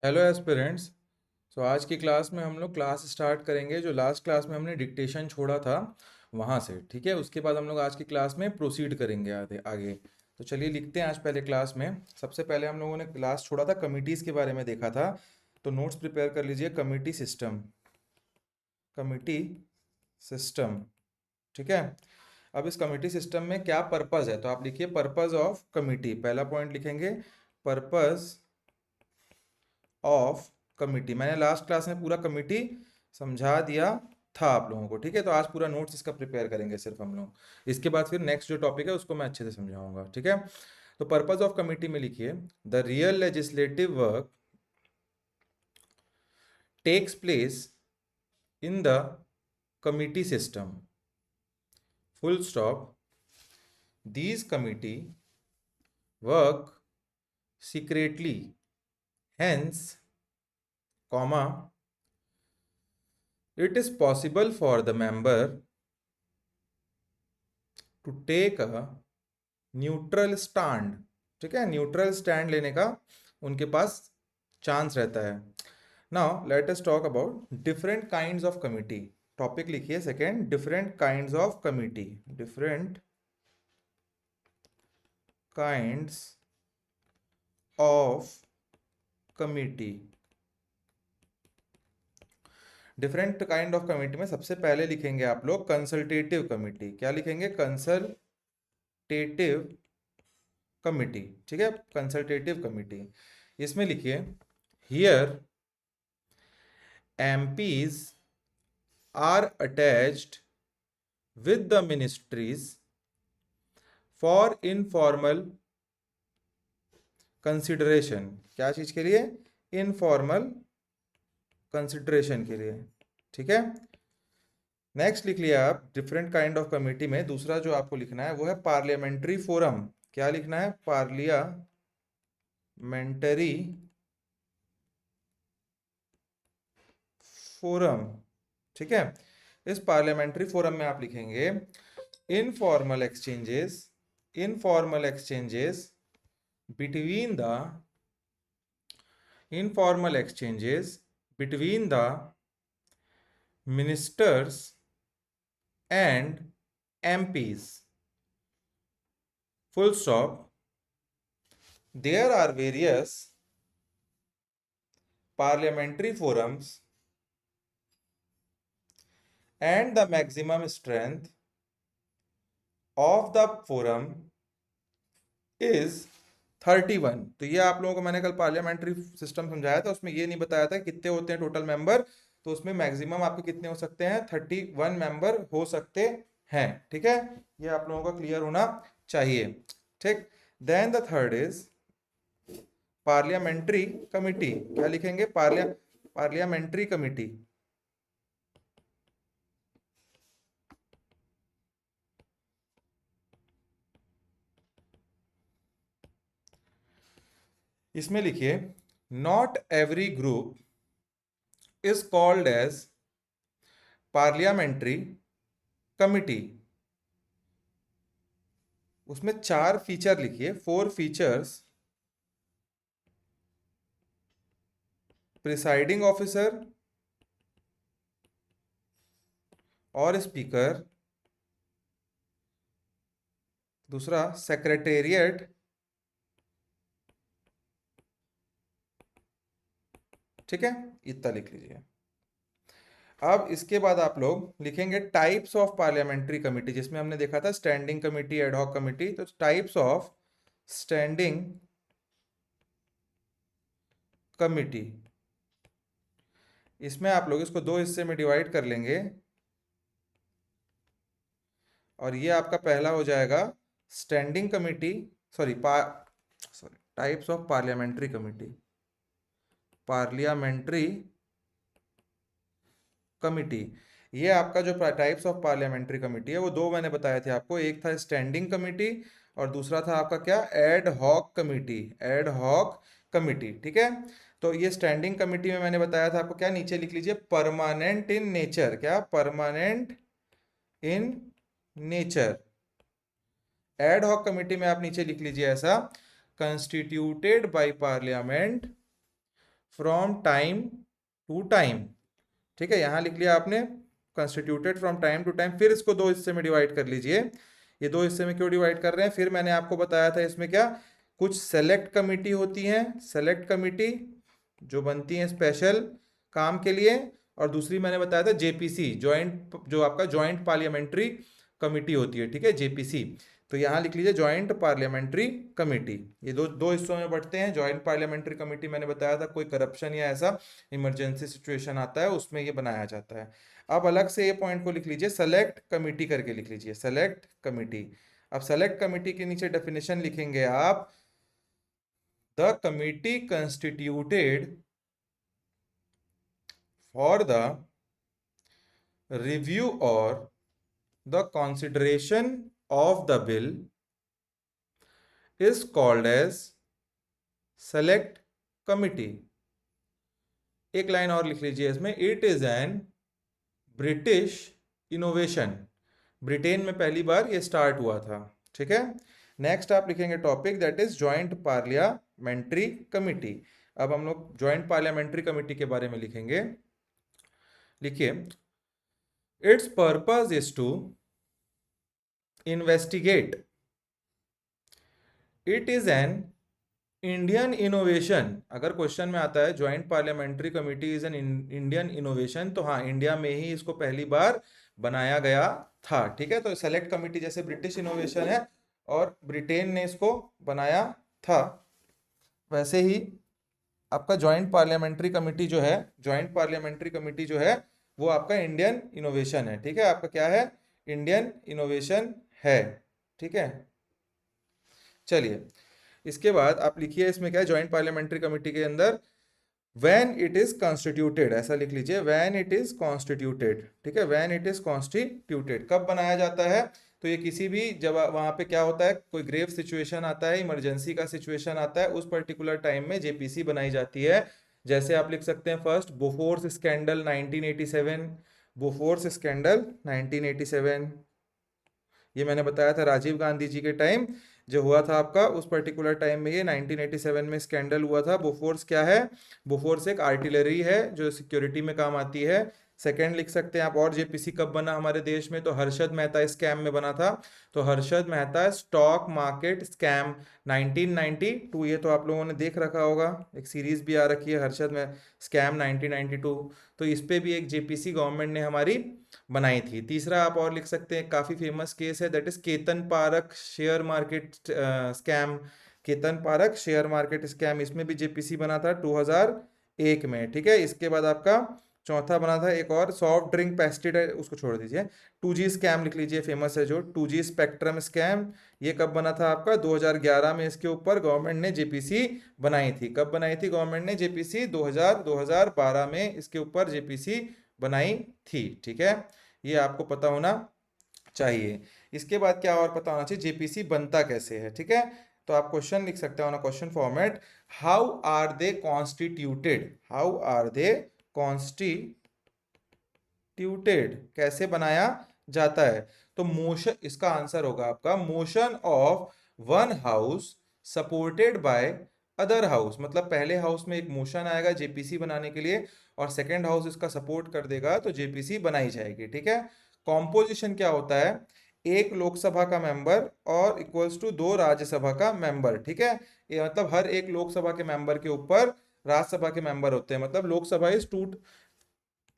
Hello aspirants. आज की class में हम लोग क्लास स्टार्ट करेंगे। जो लास्ट क्लास में हमने डिक्टेशन छोड़ा था वहाँ से, ठीक है। उसके बाद हम लोग आज की क्लास में प्रोसीड करेंगे आगे आगे। तो चलिए लिखते हैं आज पहले क्लास में। सबसे पहले हम लोगों ने क्लास छोड़ा था, कमिटीज़ के बारे में देखा था। तो नोट्स प्रिपेयर कर लीजिए। कमिटी सिस्टम, कमिटी सिस्टम, ठीक है। अब इस कमिटी सिस्टम में क्या पर्पस है, तो आप लिखिए पर्पस ऑफ कमिटी। पहला पॉइंट लिखेंगे पर्पस ऑफ कमिटी। मैंने लास्ट क्लास में पूरा कमिटी समझा दिया था आप लोगों को, ठीक है। तो आज पूरा नोट्स इसका प्रिपेयर करेंगे सिर्फ हम लोग। इसके बाद फिर नेक्स्ट जो टॉपिक है उसको मैं अच्छे से समझाऊंगा, ठीक है। तो पर्पस ऑफ कमिटी में लिखिए the real legislative work takes place in the committee system, full stop. These committee work secretly, hence, comma, it is possible for the member to take a neutral stand, ठीक है। Neutral stand लेने का उनके पास chance रहता है। Now let us talk about different kinds of committee. Topic लिखिए second, different kinds of committee. Different kinds of committee. Different kind of committee में सबसे पहले लिखेंगे आप लोग कंसल्टेटिव कमिटी। क्या लिखेंगे? कंसल्टेटिव कमिटी, ठीक है। कंसल्टेटिव कमिटी, इसमें लिखिए here MPs are attached with the ministries for informal consideration. क्या चीज के लिए? इनफॉर्मल कंसिडरेशन के लिए, ठीक है। नेक्स्ट लिख लिया आप डिफरेंट काइंड ऑफ कमिटी में। दूसरा जो आपको लिखना है वो है पार्लियामेंट्री फोरम। क्या लिखना है? पार्लियामेंट्री फोरम, ठीक है। इस पार्लियामेंट्री फोरम में आप लिखेंगे informal exchanges, informal exchanges between the informal exchanges between the ministers and MPs, full stop. There are various parliamentary forums and the maximum strength of the forum is 31। तो ये आप लोगों को मैंने कल पार्लियामेंट्री सिस्टम समझाया था, उसमें ये नहीं बताया था कितने होते हैं टोटल मेंबर। तो उसमें मैक्सिमम आपके कितने हो सकते हैं? 31 मेंबर हो सकते हैं, ठीक है। ये आप लोगों का क्लियर होना चाहिए, ठीक। Then the third is parliamentary committee. क्या लिखेंगे? Parliamentary committee. इसमें लिखिए not every group is called as parliamentary committee. उसमें 4 फीचर लिखिए, 4 फीचर्स। प्रिसाइडिंग ऑफिसर और स्पीकर, दूसरा सेक्रेटेरिएट, ठीक है। इतना लिख लीजिए। अब इसके बाद आप लोग लिखेंगे टाइप्स ऑफ पार्लियामेंट्री कमिटी, जिसमें हमने देखा था स्टैंडिंग कमिटी, एडहॉक कमिटी। तो टाइप्स ऑफ स्टैंडिंग कमिटी, इसमें आप लोग इसको 2 हिस्से में डिवाइड कर लेंगे और ये आपका पहला हो जाएगा standing committee, sorry types of parliamentary committee. Parliamentary committee, ये आपका जो टाइप्स ऑफ पार्लियामेंट्री कमिटी है वो 2 मैंने बताए थे आपको। एक था स्टैंडिंग कमिटी और दूसरा था आपका क्या? Ad hoc committee. Ad hoc committee, ठीक है। तो ये स्टैंडिंग कमिटी में मैंने बताया था आपको, क्या नीचे लिख लीजिए, परमानेंट इन नेचर। क्या? Permanent in nature. Ad hoc committee में आप नीचे लिख लीजिए ऐसा, constituted by parliament from time to time. ठीक है, यहाँ लिख लिया आपने constituted from time to time. फिर इसको दो हिस्से में डिवाइड कर लीजिए। ये दो हिस्से में क्यों डिवाइड कर रहे हैं? फिर मैंने आपको बताया था इसमें क्या, कुछ सेलेक्ट कमिटी होती हैं, सेलेक्ट कमिटी जो बनती हैं स्पेशल काम के लिए, और दूसरी मैंने बताया था जेपीसी, ज्वाइंट, जो आपका ज्वाइंट पार्लियामेंट्री कमिटी होती है। ठीक है, जेपीसी। तो यहाँ लिख लीजिए ज्वाइंट पार्लियामेंट्री कमेटी। ये दो दो हिस्सों में बढ़ते हैं। ज्वाइंट पार्लियामेंट्री कमेटी मैंने बताया था कोई करप्शन या ऐसा इमरजेंसी सिचुएशन आता है उसमें ये बनाया जाता है। अब अलग से ये पॉइंट को लिख लीजिए, सेलेक्ट कमेटी करके लिख लीजिए, सेलेक्ट कमेटी। अब सेलेक्ट कमेटी के नीचे डेफिनेशन लिखेंगे आप, the committee constituted for the review और the consideration of the bill is called as select committee। एक लाइन और लिख लीजिए इसमें, it is N British innovation. Britain में पहली बार ये स्टार्ट हुआ था। ठीक है, नेक्स्ट आप लिखेंगे topic that is joint parliamentary committee. अब हम लोग ज्वाइंट पार्लियामेंट्री कमिटी के बारे में लिखेंगे। लिखिए, its purpose is to investigate, it is an Indian innovation. अगर क्वेश्चन में आता है joint parliamentary committee is an Indian innovation, तो हाँ, इंडिया में ही इसको पहली बार बनाया गया था। ठीक है, तो सेलेक्ट कमेटी जैसे ब्रिटिश इनोवेशन है और ब्रिटेन ने इसको बनाया था, वैसे ही आपका ज्वाइंट पार्लियामेंट्री कमेटी जो है, ज्वाइंट पार्लियामेंट्री कमेटी जो है वो आपका इंडियन इनोवेशन है। ठीक है, आपका क्या है? इंडियन इनोवेशन है। ठीक है, चलिए इसके बाद आप लिखिए इसमें क्या है, ज्वाइंट पार्लियामेंट्री कमेटी के अंदर व्हेन इट इज कॉन्स्टिट्यूटेड, ऐसा लिख लीजिए, व्हेन इट इज कॉन्स्टिट्यूटेड। ठीक है, व्हेन इट इज कॉन्स्टिट्यूटेड, कब बनाया जाता है? तो ये किसी भी, जब वहां पे क्या होता है, कोई ग्रेव सिचुएशन आता है, इमरजेंसी का सिचुएशन आता है, उस पर्टिकुलर टाइम में जेपीसी बनाई जाती है। जैसे आप लिख सकते हैं, first Bofors scandal 1987, Bofors scandal 1987, ये मैंने बताया था राजीव गांधी जी के टाइम जो हुआ था आपका, उस पर्टिकुलर टाइम में ये 1987 में स्कैंडल हुआ था। बोफोर्स क्या है? बोफोर्स एक आर्टिलरी है जो सिक्योरिटी में काम आती है। सेकंड लिख सकते हैं आप, और जेपीसी कब बना हमारे देश में? तो हर्षद मेहता स्कैम में बना था। तो Harshad Mehta stock market scam 1992, ये तो आप लोगों ने देख रखा होगा, एक सीरीज भी आ रखी है हर्षद में स्कैम 1992। तो इस पे भी एक जेपीसी गवर्नमेंट ने हमारी बनाई थी। तीसरा आप और लिख सकते हैं, काफी फेमस केस है, that is Ketan Parakh share market scam. Ketan Parakh share market scam, इसमें भी जेपीसी बना था 2001 में। ठीक है, इसके बाद आपका चौथा बना था एक और, सॉफ्ट ड्रिंक पेस्टिसाइड, उसको छोड़ दीजिए, 2G स्कैम लिख लीजिए, फेमस है जो 2G स्पेक्ट्रम स्कैम। ये कब बना था आपका? 2011 में इसके ऊपर गवर्नमेंट ने जेपीसी बनाई थी। कब बनाई थी गवर्नमेंट ने जेपीसी? 2012 में इसके ऊपर जेपीसी बनाई थी। ठीक है, ये आपको पता होना चाहिए। इसके बाद क्या और पता होना चाहिए, जेपीसी बनता कैसे है? ठीक है, तो आप क्वेश्चन लिख सकते हो ना, question format, how are they constituted, how are they constituted, कैसे बनाया जाता है? तो मोशन, इसका आंसर होगा आपका motion of one house supported by other house. मतलब पहले हाउस में एक मोशन आएगा जेपीसी बनाने के लिए, और सेकंड हाउस इसका सपोर्ट कर देगा तो जेपीसी बनाई जाएगी। ठीक है, कॉम्पोजिशन क्या होता है? एक लोकसभा का मेंबर और इक्वल्स टू दो राज्यसभा का मेंबर। ठीक है, ये मतलब हर एक लोकसभा के मेंबर के ऊपर राज्यसभा के मेंबर होते हैं। मतलब लोकसभा इज टू,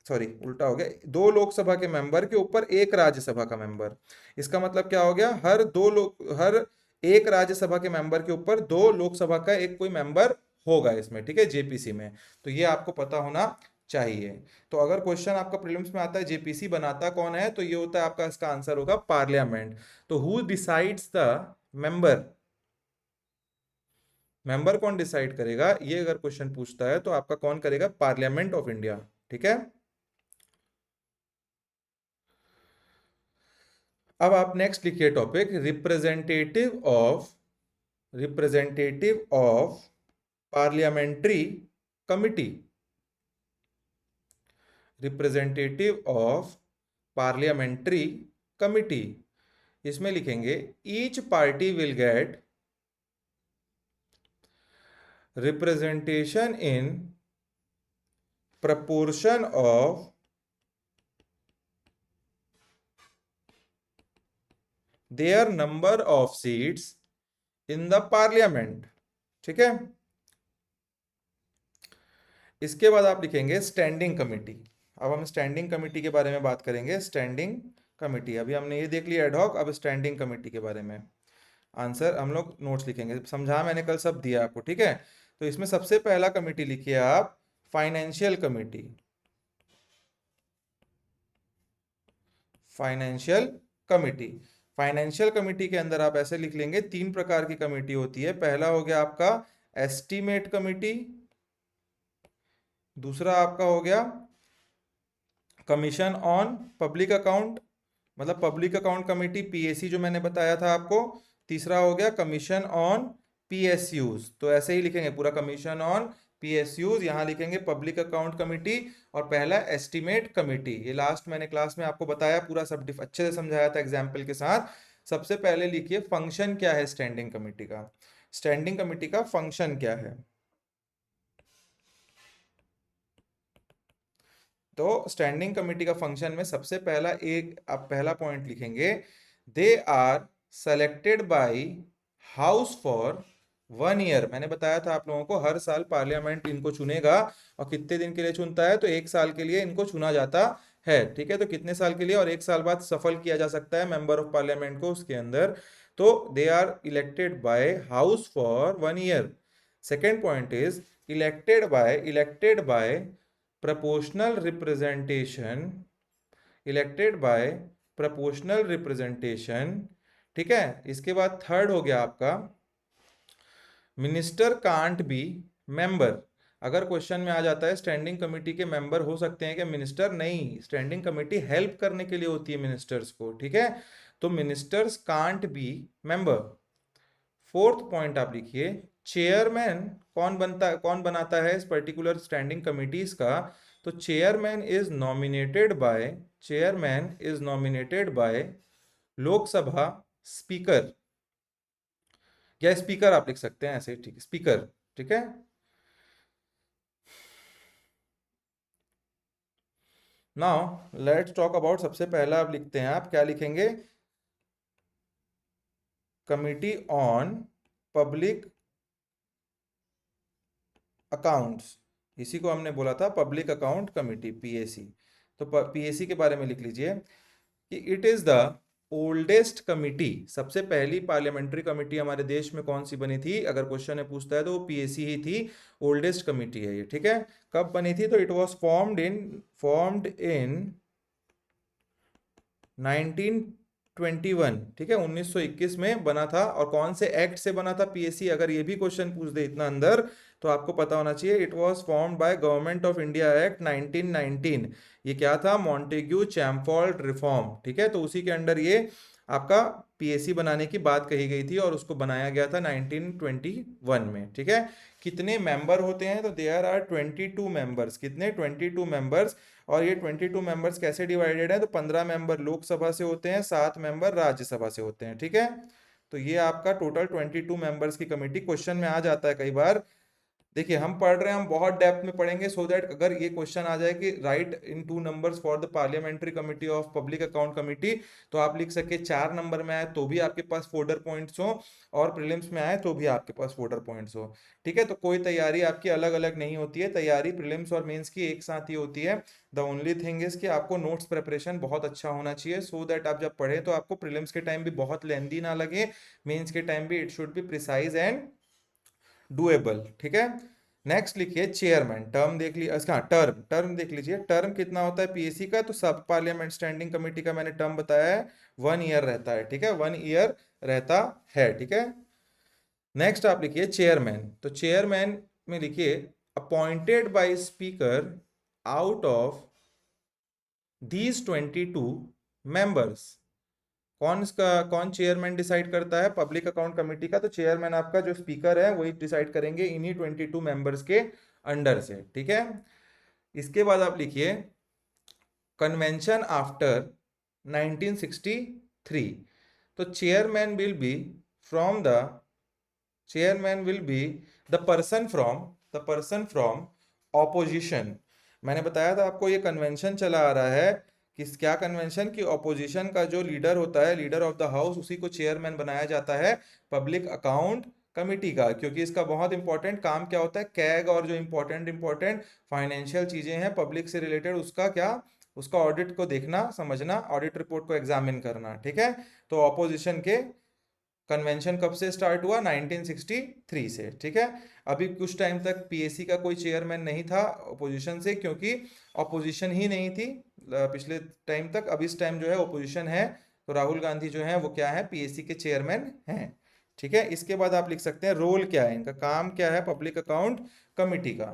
सॉरी उल्टा हो गया, दो लोकसभा के मेंबर के ऊपर एक राज्यसभा का मेंबर। इसका मतलब क्या हो गया, हर एक राज्यसभा के मेंबर के ऊपर दो लोकसभा का एक कोई मेंबर होगा इसमें। ठीक है, जेपीसी में। तो ये आपको पता होना चाहिए। तो अगर क्वेश्चन आपका प्रीलिम्स में आता है जेपीसी बनाता कौन है, तो ये होता है आपका, इसका आंसर होगा पार्लियामेंट। तो who decides the member, member कौन डिसाइड करेगा, ये अगर क्वेश्चन पूछता है तो आपका कौन करेगा? Parliament of India. ठीक है, अब आप नेक्स्ट लिखिए topic, representative of parliamentary committee, representative of parliamentary committee. इसमें लिखेंगे each party will get representation in proportion of their number of seats in the parliament। ठीक है, इसके बाद आप लिखेंगे स्टैंडिंग कमिटी। अब हम स्टैंडिंग कमिटी के बारे में बात करेंगे। स्टैंडिंग कमिटी, अभी हमने ये देख लिया एडहॉक, अब स्टैंडिंग कमिटी के बारे में आंसर हम लोग नोट्स लिखेंगे। समझा मैंने कल सब दिया आपको, ठीक है। तो इसमें सबसे पहला कमिटी लिखिए आप, financial committee. Financial committee, financial committee के अंदर आप ऐसे लिख लेंगे, तीन प्रकार की कमिटी होती है। पहला हो गया आपका एस्टीमेट कमिटी, दूसरा आपका हो गया कमीशन ऑन पब्लिक अकाउंट, मतलब पब्लिक अकाउंट कमेटी, पीएसी जो मैंने बताया था आपको। तीसरा हो गया कमीशन ऑन पीएसयूज। तो ऐसे ही लिखेंगे पूरा, कमीशन ऑन पीएसयूज, यहाँ लिखेंगे पब्लिक अकाउंट कमेटी, और पहला एस्टीमेट कमेटी। ये लास्ट मैंने क्लास में आपको बताया, पूरा सब अच्छे से समझाया था एग्जाम्पल के साथ। सबसे पहले लिखिए फंक्शन क्या है स्टैंडिंग कमेटी का। स्टैंडिंग कमेटी का फंक्शन क्या है? तो स्टैंडिंग कमेटी का फंक्शन में सबसे पहला एक आप पहला पॉइंट लिखेंगे, they are selected by house for 1 year. मैंने बताया था आप लोगों को, हर साल पार्लियामेंट इनको चुनेगा, और कितने दिन के लिए चुनता है? तो 1 साल के लिए इनको चुना जाता है, ठीक है। तो कितने साल के लिए, और 1 साल बाद सफल किया जा सकता है मेंबर ऑफ पार्लियामेंट को उसके अंदर। तो they are elected by house for 1 year. Second point is elected by proportional representation, elected by proportional representation, ठीक है। इसके बाद थर्ड हो गया आपका मिनिस्टर कांट बी मेंबर। अगर क्वेश्चन में आ जाता है स्टैंडिंग कमेटी के मेंबर हो सकते हैं कि मिनिस्टर, नहीं, स्टैंडिंग कमेटी हेल्प करने के लिए होती है मिनिस्टर्स को, ठीक है। तो ministers can't be member. Fourth point आप लिखिए, चेयरमैन कौन बनाता है इस पर्टिकुलर स्टैंडिंग कमिटीज का? तो chairman is nominated by Lok Sabha speaker, या स्पीकर आप लिख सकते हैं ऐसे, ठीक है, स्पीकर, ठीक है। नाउ लेट्स टॉक अबाउट, सबसे पहला आप लिखते हैं, आप क्या लिखेंगे? कमिटी ऑन पब्लिक अकाउंट्स, इसी को हमने बोला था पब्लिक अकाउंट कमिटी, पीएसी। तो पीएसी के बारे में लिख लीजिए कि it is the oldest committee. सबसे पहली पार्लियामेंट्री कमिटी हमारे देश में कौन सी बनी थी? अगर क्वेश्चन में पूछता है तो वो पीएसी ही थी, ओल्डेस्ट कमिटी है ये, ठीक है। कब बनी थी? तो इट वाज फॉर्म्ड इन 1921, ठीक है, 1921 में बना था। और कौन से एक्ट से बना था पीएसी? अगर ये भी क्वेश्चन पूछ दे इतना अंदर, तो आपको पता होना चाहिए, it was formed by government of India act 1919। ये क्या था? मॉन्टेग्यू चैमफोर्ड रिफॉर्म, ठीक है। तो उसी के अंडर ये आपका पीएसी बनाने की बात कही गई थी, और उसको बनाया गया था 1921 में, ठीक है। कितने मेंबर होते हैं? तो देयर आर 22 मेंबर्स। कितने? 22 मेंबर्स। और ये 22 मेंबर्स कैसे डिवाइडेड है? तो 15 मेंबर लोकसभा से होते हैं, 7 मेंबर राज्यसभा से होते हैं, ठीक है। तो ये आपका टोटल 22 मेंबर्स की कमेटी क्वेश्चन में आ जाता है कई बार। देखिए हम पढ़ रहे हैं, हम बहुत डेप्थ में पढ़ेंगे, सो दैट अगर ये क्वेश्चन आ जाए कि right in 2 numbers for the parliamentary committee of public account committee, तो आप लिख सके 4 नंबर में आए तो भी आपके पास फोल्डर पॉइंट्स हो, और प्रीलिम्स में आए तो भी आपके पास फोल्डर पॉइंट्स हो, ठीक है। तो कोई तैयारी आपकी अलग अलग नहीं होती है, तैयारी प्रीलिम्स और मेंस की एक साथ ही होती है। द ओनली थिंग इज कि आपको नोट्स प्रिपरेशन बहुत अच्छा होना चाहिए, सो दैट आप जब पढ़े तो आपको प्रीलिम्स के टाइम भी बहुत लेंदी ना लगे, मेंस के टाइम भी it should be precise and doable, ठीक है। नेक्स्ट लिखिए चेयरमैन। टर्म देख लीजिए, अच्छा टर्म देख लीजिए, टर्म कितना होता है पीएसी का? तो सब पार्लियामेंट स्टैंडिंग कमेटी का मैंने टर्म बताया है, 1 ईयर रहता है, ठीक है, 1 ईयर रहता है, ठीक है। नेक्स्ट आप लिखिए चेयरमैन। तो चेयरमैन में लिखिए appointed by speaker out of these 22 members. कौन चेयरमैन डिसाइड करता है पब्लिक अकाउंट कमेटी का? तो चेयरमैन आपका जो स्पीकर है वही डिसाइड करेंगे इन्हीं 22 मेंबर्स के अंडर से, ठीक है। इसके बाद आप लिखिए कन्वेंशन आफ्टर 1963। तो from the chairman will be the person from opposition. मैंने बताया था आपको ये कन्वेंशन चला आ रहा है कि क्या कन्वेंशन, कि ऑपोजिशन का जो लीडर होता है, लीडर ऑफ द हाउस, उसी को चेयरमैन बनाया जाता है पब्लिक अकाउंट कमिटी का। क्योंकि इसका बहुत इंपॉर्टेंट काम क्या होता है, कैग और जो इंपॉर्टेंट इंपॉर्टेंट फाइनेंशियल चीजें हैं पब्लिक से रिलेटेड, उसका क्या, उसका ऑडिट को देखना, समझना, ऑडिट रिपोर्ट को एग्जामिन करना। ठीक है, तो ऑपोजिशन के कन्वेंशन कब से स्टार्ट हुआ, 1963 से। ठीक है, अभी कुछ टाइम तक पीएसी का कोई चेयरमैन नहीं था ओपोजिशन से, क्योंकि ऑपोजिशन ही नहीं थी पिछले टाइम तक। अब इस टाइम जो है ओपोजिशन है, तो राहुल गांधी जो है वो क्या है, पीएसी के चेयरमैन हैं। ठीक है, इसके बाद आप लिख सकते हैं रोल क्या है इनका, काम क्या है पब्लिक अकाउंट कमिटी का।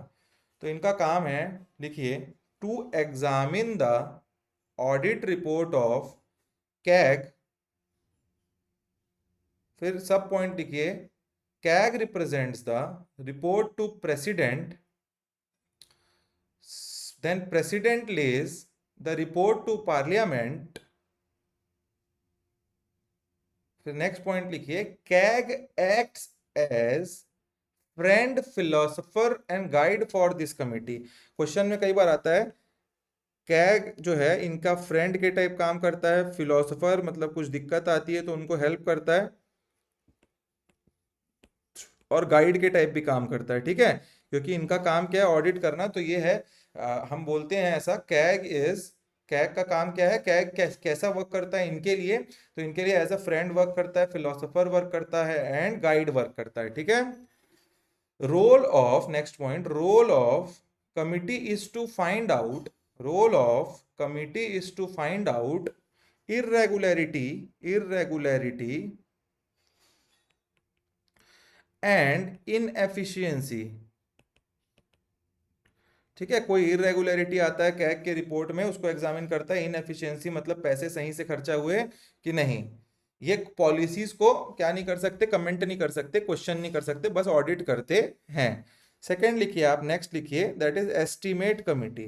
तो इनका काम है, लिखिए, to examine the audit report of CAG, फिर सब पॉइंट लिखिए, CAG represents the report to president, then president lays the report to Parliament, फिर नेक्स्ट पॉइंट लिखिए, CAG acts as friend, philosopher and guide for this committee. Question में कई बार आता है, CAG जो है इनका फ्रेंड के टाइप काम करता है, फिलोसोफर मतलब कुछ दिक्कत आती है तो उनको हेल्प करता है, और गाइड के टाइप भी काम करता है। ठीक है, क्योंकि इनका काम क्या है, ऑडिट करना। तो ये है, हम बोलते हैं ऐसा, कैग का काम क्या है, कैसा वर्क करता है इनके लिए, तो इनके लिए एज अ फ्रेंड वर्क करता है, फिलोसोफर वर्क करता है, एंड गाइड वर्क करता है। ठीक है, role of, next point, role of committee is to find out, role of committee is to find out irregularity irregularity and inefficiency. ठीक है, कोई इरेगुलरिटी आता है कैग के रिपोर्ट में, उसको एग्जामिन करता है, इनएफिशिएंसी मतलब पैसे सही से खर्चा हुए कि नहीं। ये पॉलिसीज को क्या नहीं कर सकते, कमेंट नहीं कर सकते, क्वेश्चन नहीं कर सकते, बस ऑडिट करते हैं। सेकंड लिखिए आप, नेक्स्ट लिखिए, दैट इज एस्टीमेट कमिटी।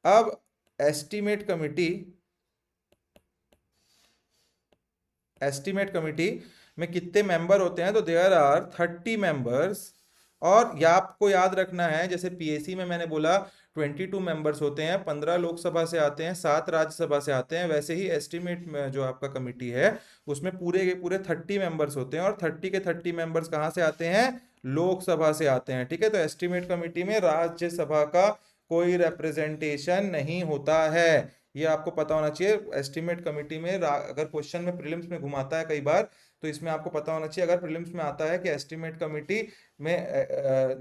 अब एस्टीमेट कमिटी, एस्टीमेट कमिटी में कितने मेंबर होते हैं, तो देयर आर 30 मेंबर्स। और या आपको याद रखना है, जैसे पीएसी में मैंने बोला 22 मेंबर्स होते हैं, 15 लोकसभा से आते हैं, 7 राज्यसभा से आते हैं, वैसे ही एस्टीमेट में जो आपका कमिटी है उसमें पूरे के पूरे 30 मेंबर्स होते हैं, और 30 के 30 मेंबर्स कहाँ से आते हैं, लोकसभा से आते हैं। ठीक है, तो एस्टीमेट कमिटी में राज्यसभा का कोई रिप्रेजेंटेशन नहीं होता है, ये आपको पता होना चाहिए। एस्टीमेट कमिटी में अगर क्वेश्चन में प्रीलिम्स में घुमाता है कई बार, तो इसमें आपको पता होना चाहिए, अगर प्रीलिम्स में आता है कि एस्टीमेट कमिटी में,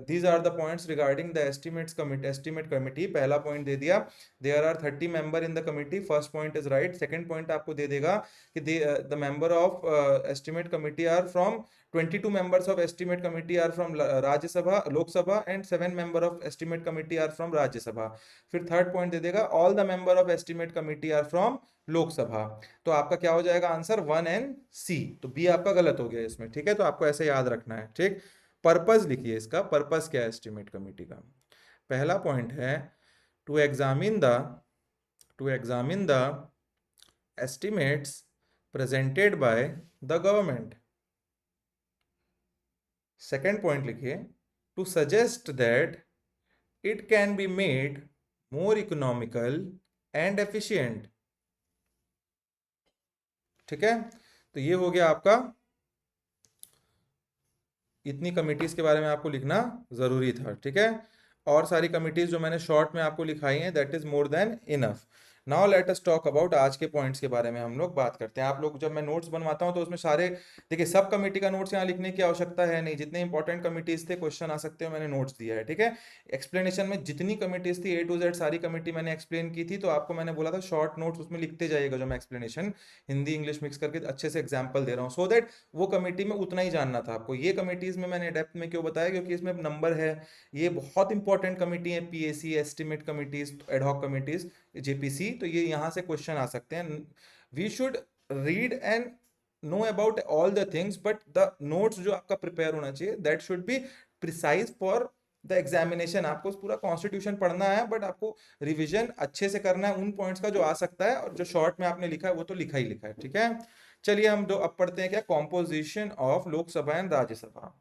these are the points regarding the estimate committee, पहला पॉइंट दे दिया, there are 30 member in the committee, first point is right. Second point आपको दे देगा कि the member of estimate committee are from 22 members of estimate committee are from Rajya Sabha, Lok Sabha, and 7 member of estimate committee are from Rajya Sabha। फिर third point दे देगा, all the member of estimate committee are from लोक सभा। तो आपका क्या हो जाएगा answer, 1 and सी। तो बी आपका गलत हो गया इसमें। ठीक है, तो आपको ऐसे याद रखना है। ठीक, पर्पस लिखिए इसका, पर्पस क्या है एस्टिमेट कमिटी का। पहला पॉइंट है, to examine the estimates presented by the government। Second point लिखिए, to suggest that it can be made more economical and efficient. ठीक है, तो ये हो गया आपका, इतनी कमिटीज के बारे में आपको लिखना जरूरी था। ठीक है, और सारी कमिटीज जो मैंने शॉर्ट में आपको लिखाई हैं, that is more than enough. Now let us talk about आज के पॉइंट्स के बारे में हम लोग बात करते हैं। आप लोग, जब मैं नोट्स बनवाता हूं तो उसमें सारे, देखिए सब कमेटी का नोट्स यहाँ लिखने की आवश्यकता है नहीं, जितने इंपॉर्टेंट कमिटीज थे, क्वेश्चन आ सकते हैं, मैंने नोट्स दिया है। ठीक है, एक्सप्लेनेशन में जितनी कमिटीज थी A to Z सारी कमेटी मैंने एक्सप्लेन की थी, तो आपको मैंने बोला था शॉर्ट नोट्स उसमें लिखते जाइएगा, जो मैं एक्सप्लेनेशन हिंदी इंग्लिश मिक्स करके अच्छे से एग्जाम्पल दे रहा हूँ, सो दैट वो कमेटी में उतना ही जानना था आपको। ये कमिटीज में मैंने डेप्थ में क्यों बताया, क्योंकि इसमें नंबर है, ये बहुत इंपॉर्टेंट कमिटी है, PAC, estimate committees, ad hoc committees, JPC, तो ये यहाँ से क्वेश्चन आ सकते हैं। We should read and know about all the things, but the notes जो आपका प्रिपेयर होना चाहिए, that should be precise for the examination. आपको पूरा कॉन्स्टिट्यूशन पढ़ना है, बट आपको रिवीजन अच्छे से करना है उन पॉइंट्स का जो आ सकता है, और जो शॉर्ट में आपने लिखा है वो तो लिखा ही लिखा है। ठीक है, चलिए हम दो अब पढ़ते हैं क्या, composition of Lok Sabha and Rajya Sabha.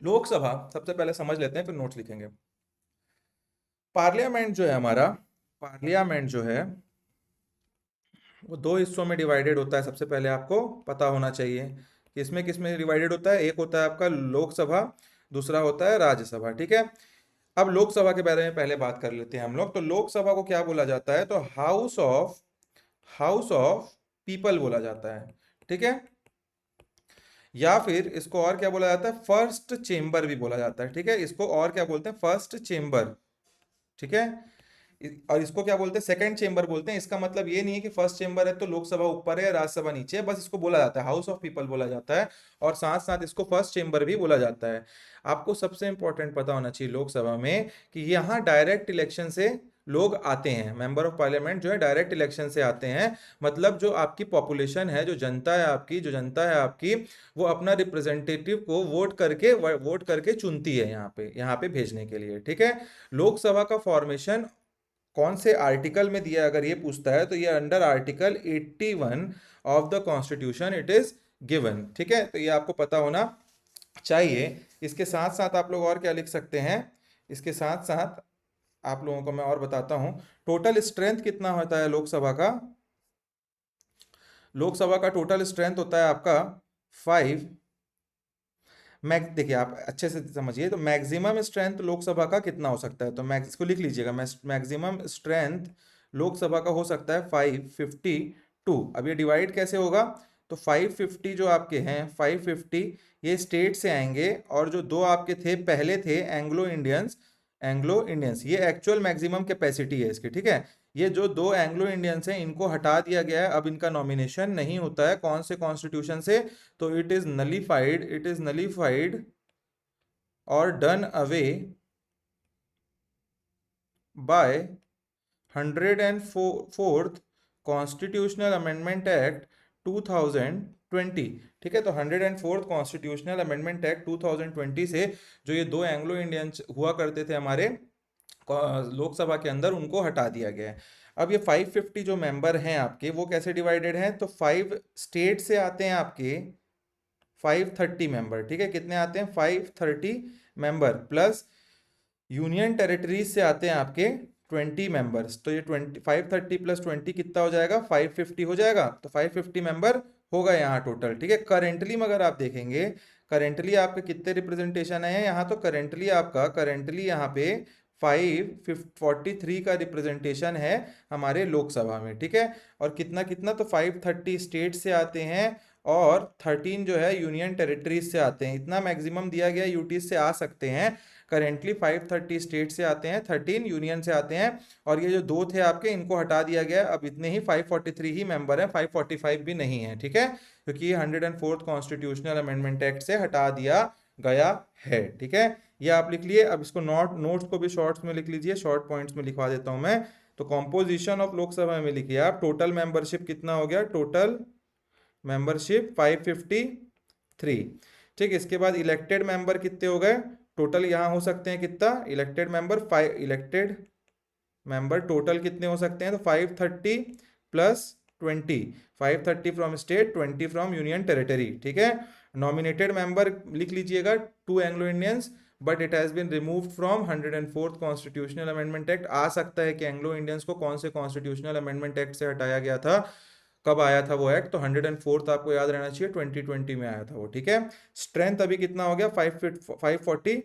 Lok Sabha सबसे पहले समझ लेते हैं, फिर नोट्स लिखेंगे। पार्लियामेंट जो है हमारा, पार्लियामेंट जो है वो दो हिस्सों में डिवाइडेड होता है। सबसे पहले आपको पता होना चाहिए कि इसमें किस में डिवाइडेड होता है। एक होता है आपका लोकसभा, दूसरा होता है राज्यसभा, ठीक है। अब लोकसभा के बारे में पहले बात कर लेते हैं हम लोग। तो लोकसभा को क्या बोला जाता है, तो हाउस ऑफ पीपल बोला जाता है, ठीक है। या फिर इसको और क्या बोला जाता है, फर्स्ट चेंबर भी बोला जाता है, ठीक है। इसको और क्या बोलते हैं, फर्स्ट चेंबर, ठीक है। और इसको क्या बोलते हैं, सेकंड चेंबर बोलते हैं। इसका मतलब ये नहीं है कि फर्स्ट चेंबर है तो लोकसभा ऊपर है राज्यसभा नीचे है, बस इसको बोला जाता है हाउस ऑफ पीपल बोला जाता है। और साथ साथ इसको फर्स्ट चेंबर भी बोला जाता है। आपको सबसे इंपॉर्टेंट पता होना चाहिए लोकसभा में कि यहाँ डायरेक्ट इलेक्शन से लोग आते हैं। मेंबर ऑफ पार्लियामेंट जो है डायरेक्ट इलेक्शन से आते हैं। मतलब जो आपकी पॉपुलेशन है, जो जनता है आपकी, वो अपना रिप्रेजेंटेटिव को वोट करके चुनती है यहाँ पे भेजने के लिए, ठीक है। लोकसभा का फॉर्मेशन कौन से आर्टिकल में दिया है, अगर ये पूछता है तो ये under article 81 of the constitution it is given, ठीक है। तो ये आपको पता होना चाहिए। इसके साथ साथ आप लोग और क्या लिख सकते हैं, इसके साथ साथ आप लोगों को मैं और बताता हूं टोटल स्ट्रेंथ कितना होता है लोकसभा का। लोकसभा का टोटल स्ट्रेंथ होता है आपका 5। मैग देखिए आप अच्छे से समझिए, तो मैक्सिमम स्ट्रेंथ लोकसभा का कितना हो सकता है, तो मैक्स इसको लिख लीजिएगा। मैक्सिमम स्ट्रेंथ लोकसभा का हो सकता है 552। अब ये डिवाइड कैसे होगा, तो 550 जो आपके हैं 550 ये स्टेट से आएंगे, और जो दो आपके थे पहले थे एंग्लो इंडियंस, ये एक्चुअल मैक्सिमम कैपेसिटी है इसकी, ठीक है। ये जो दो एंग्लो इंडियंस हैं इनको हटा दिया गया है, अब इनका नॉमिनेशन नहीं होता है। कौन से कॉन्स्टिट्यूशन से, तो इट इज नलीफाइड और done away by 104th constitutional amendment act 2020, ठीक है। तो 104th कॉन्स्टिट्यूशनल अमेंडमेंट एक्ट 2020 से जो ये दो एंग्लो इंडियंस हुआ करते थे हमारे लोकसभा के अंदर, उनको हटा दिया गया है। अब ये 550 जो मेंबर हैं आपके वो कैसे डिवाइडेड हैं, तो 5 स्टेट से आते हैं आपके 530 मेंबर, ठीक है। कितने आते हैं, 530 मेंबर, प्लस यूनियन टेरिटरीज से आते हैं आपके 20 मेंबर्स। तो ये 530 प्लस 20 कितना हो जाएगा, 550 हो जाएगा। तो 550 मेंबर होगा यहाँ टोटल, ठीक है। करेंटली में अगर आप देखेंगे, करेंटली आपके कितने रिप्रेजेंटेशन है यहाँ, तो करेंटली यहाँ पे 543 का रिप्रेजेंटेशन है हमारे लोकसभा में, ठीक है। और कितना कितना, तो 530 स्टेट से आते हैं और 13 जो है यूनियन टेरिटरीज से आते हैं। इतना मैक्सिमम दिया गया, यूटी से आ सकते हैं। करेंटली 530 स्टेट से आते हैं, 13 यूनियन से आते हैं, और ये जो दो थे आपके इनको हटा दिया गया। अब इतने ही 543 ही मेंबर हैं, 545 भी नहीं है, ठीक है, क्योंकि ये 104th कॉन्स्टिट्यूशनल अमेंडमेंट एक्ट से हटा दिया गया है, ठीक है। ये आप लिख लिए। अब इसको नोट्स को भी शॉर्ट्स में लिख लीजिए, शॉर्ट पॉइंट्स में लिखवा देता हूं मैं। तो कॉम्पोजिशन ऑफ लोकसभा में लिखिए आप, टोटल मेंबरशिप कितना हो गया, टोटल मेंबरशिप 553, ठीक। इसके बाद इलेक्टेड मेंबर कितने हो गए, टोटल यहाँ हो सकते हैं कितना, इलेक्टेड मेंबर टोटल कितने हो सकते हैं, तो 530 plus 20, 530 from state, 20 from union territory, ठीक है। नॉमिनेटेड मेंबर लिख लीजिएगा 2 Anglo Indians, but it has been removed from 104th constitutional amendment act. आ सकता है कि एंग्लो इंडियंस को कौन से कॉन्स्टिट्यूशनल अमेंडमेंट एक्ट से हटाया गया था, कब आया था वो एक्ट, तो 104th आपको याद रहना चाहिए, 2020 में आया था वो, ठीक है। स्ट्रेंथ अभी कितना हो गया, 540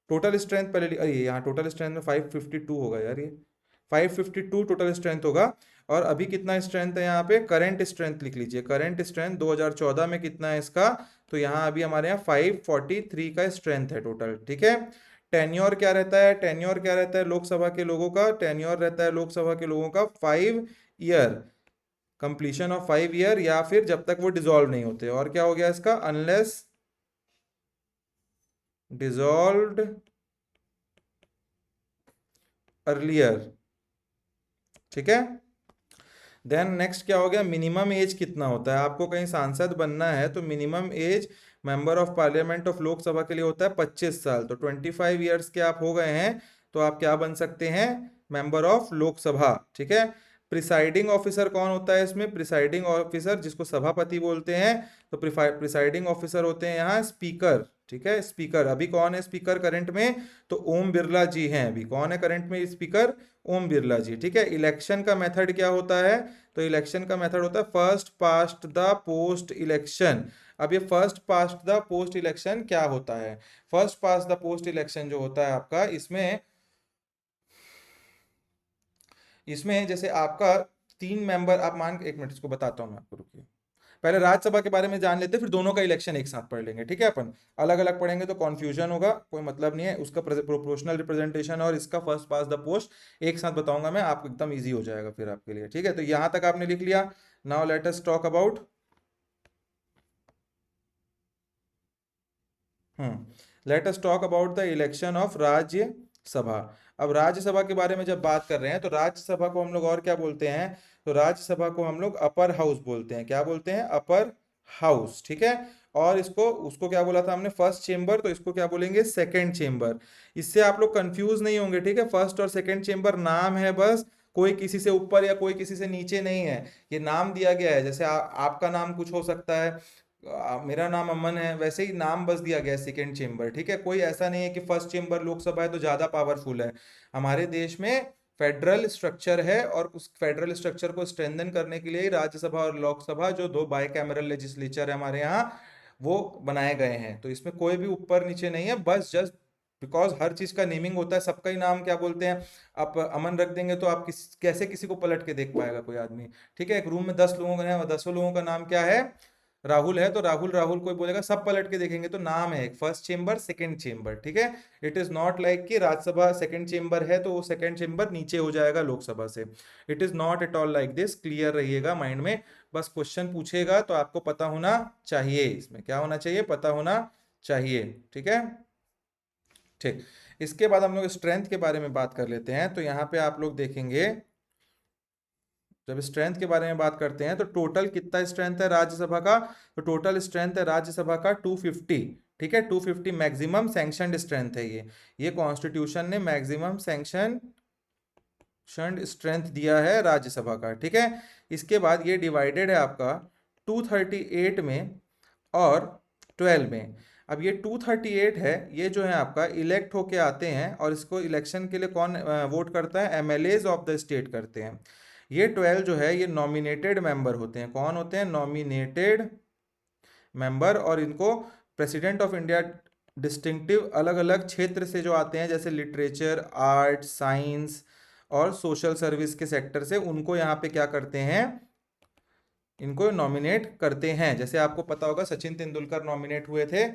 टोटल स्ट्रेंथ। पहले अरे यहाँ टोटल स्ट्रेंथ में 552 होगा यार, ये 552 टोटल स्ट्रेंथ होगा। और अभी कितना स्ट्रेंथ है यहाँ पे, करंट स्ट्रेंथ लिख लीजिए, करंट स्ट्रेंथ 2014 में कितना है इसका, तो यहाँ अभी हमारे यहाँ 543 का स्ट्रेंथ है टोटल, ठीक है। टेन्योर क्या रहता है लोकसभा के लोगों का, टेन्योर रहता है लोकसभा के लोगों का 5 ईयर, कंप्लीशन ऑफ 5 ईयर, या फिर जब तक वो डिसॉल्व नहीं होते। और क्या हो गया इसका, अनलेस डिसॉल्व्ड अर्लियर, ठीक है। देन नेक्स्ट क्या हो गया, मिनिमम एज कितना होता है। आपको कहीं सांसद बनना है तो minimum age member of parliament of Lok Sabha के लिए होता है 25 साल। तो 25 ईयर्स के आप हो गए हैं तो आप क्या बन सकते हैं, मेंबर ऑफ लोकसभा, ठीक है। प्रिसाइडिंग ऑफिसर कौन होता है इसमें? प्रिसाइडिंग ऑफिसर जिसको सभापति बोलते हैं, तो प्रिसाइडिंग ऑफिसर होते हैं यहाँ स्पीकर। ठीक है, स्पीकर। अभी कौन है स्पीकर करंट में? तो ओम बिरला जी हैं। अभी कौन है करंट में स्पीकर? ओम बिरला जी। ठीक है, इलेक्शन का मेथड क्या होता है? तो इलेक्शन का मेथड होता है first past the post election. अब ये first past the post election क्या होता है? First past the post election जो होता है आपका, इसमें इसमें जैसे आपका 3 मेंबर, आप मान, एक मिनट इसको बताता हूँ मैं आपको, रुकिए। पहले राज्यसभा के बारे में जान लेते हैं, फिर दोनों का इलेक्शन एक साथ पढ़ लेंगे। ठीक है, अपन अलग अलग पढ़ेंगे तो कॉन्फ्यूजन होगा, कोई मतलब नहीं है उसका। प्रोपोर्शनल रिप्रेजेंटेशन और इसका फर्स्ट पास द पोस्ट एक साथ बताऊंगा मैं, आपको एकदम ईजी हो जाएगा फिर आपके लिए। ठीक है, तो यहां तक आपने लिख लिया। Now let us talk about late us talk about the election of Rajya Sabha. अब राज्यसभा के बारे में जब बात कर रहे हैं, तो राज्यसभा को हम लोग और क्या बोलते हैं? तो राज्यसभा को हम लोग अपर हाउस बोलते हैं। क्या बोलते हैं? Upper house. ठीक है, और इसको, उसको क्या बोला था हमने? First chamber. तो इसको क्या बोलेंगे? Second chamber. इससे आप लोग कंफ्यूज नहीं होंगे। ठीक है, फर्स्ट और सेकंड चेंबर नाम है बस, कोई किसी से ऊपर या कोई किसी से नीचे नहीं है। ये नाम दिया गया है, जैसे आपका नाम कुछ हो सकता है, मेरा नाम अमन है, वैसे ही नाम बस दिया गया है सेकेंड चेंबर। ठीक है, कोई ऐसा नहीं है कि फर्स्ट चेंबर लोकसभा है तो ज्यादा पावरफुल है। हमारे देश में फेडरल स्ट्रक्चर है, और उस फेडरल स्ट्रक्चर को स्ट्रेंथन करने के लिए ही राज्यसभा और लोकसभा, जो दो बाइकैमरल लेजिस्लेचर है हमारे यहाँ, वो बनाए गए हैं। तो इसमें कोई भी ऊपर नीचे नहीं है, बस जस्ट बिकॉज हर चीज का नेमिंग होता है, सबका ही नाम क्या बोलते हैं? आप अमन रख देंगे तो आप कैसे किसी को पलट के देख पाएगा कोई आदमी? ठीक है, एक रूम में 10 लोगों का है, 10 लोगों का नाम क्या है? राहुल है, तो राहुल राहुल कोई बोलेगा, सब पलट के देखेंगे तो नाम है एक, फर्स्ट चेंबर सेकंड चेंबर। ठीक है, इट इज नॉट लाइक कि राज्यसभा सेकंड चेंबर है तो वो सेकंड चेंबर नीचे हो जाएगा लोकसभा से। It is not at all like this, clear रहिएगा माइंड में। बस क्वेश्चन पूछेगा तो आपको पता होना चाहिए, इसमें क्या होना चाहिए? पता होना चाहिए। ठीक है, ठीक। इसके बाद हम लोग स्ट्रेंथ के बारे में बात कर लेते हैं। तो यहाँ पे आप लोग देखेंगे, जब स्ट्रेंथ के बारे में बात करते हैं तो टोटल कितना स्ट्रेंथ है राज्यसभा का? तो टोटल स्ट्रेंथ है राज्यसभा का 250। ठीक है, 250 मैक्सिमम सैंक्शनड स्ट्रेंथ है ये कॉन्स्टिट्यूशन ने मैक्सिमम सैंक्शनड स्ट्रेंथ दिया है राज्यसभा का। ठीक है, इसके बाद ये डिवाइडेड है आपका 238 में और 12 में। अब ये 238 है, ये जो है आपका इलेक्ट होके आते हैं, और इसको इलेक्शन के लिए कौन वोट करता है? एमएलएज ऑफ द स्टेट करते हैं। ये 12 जो है ये नॉमिनेटेड मेंबर होते हैं। कौन होते हैं? Nominated member. और इनको प्रेसिडेंट ऑफ इंडिया डिस्टिंक्टिव अलग अलग क्षेत्र से जो आते हैं, जैसे लिटरेचर, आर्ट, साइंस और सोशल सर्विस के सेक्टर से, उनको यहाँ पे क्या करते हैं? इनको नॉमिनेट करते हैं। जैसे आपको पता होगा सचिन तेंदुलकर नॉमिनेट हुए थे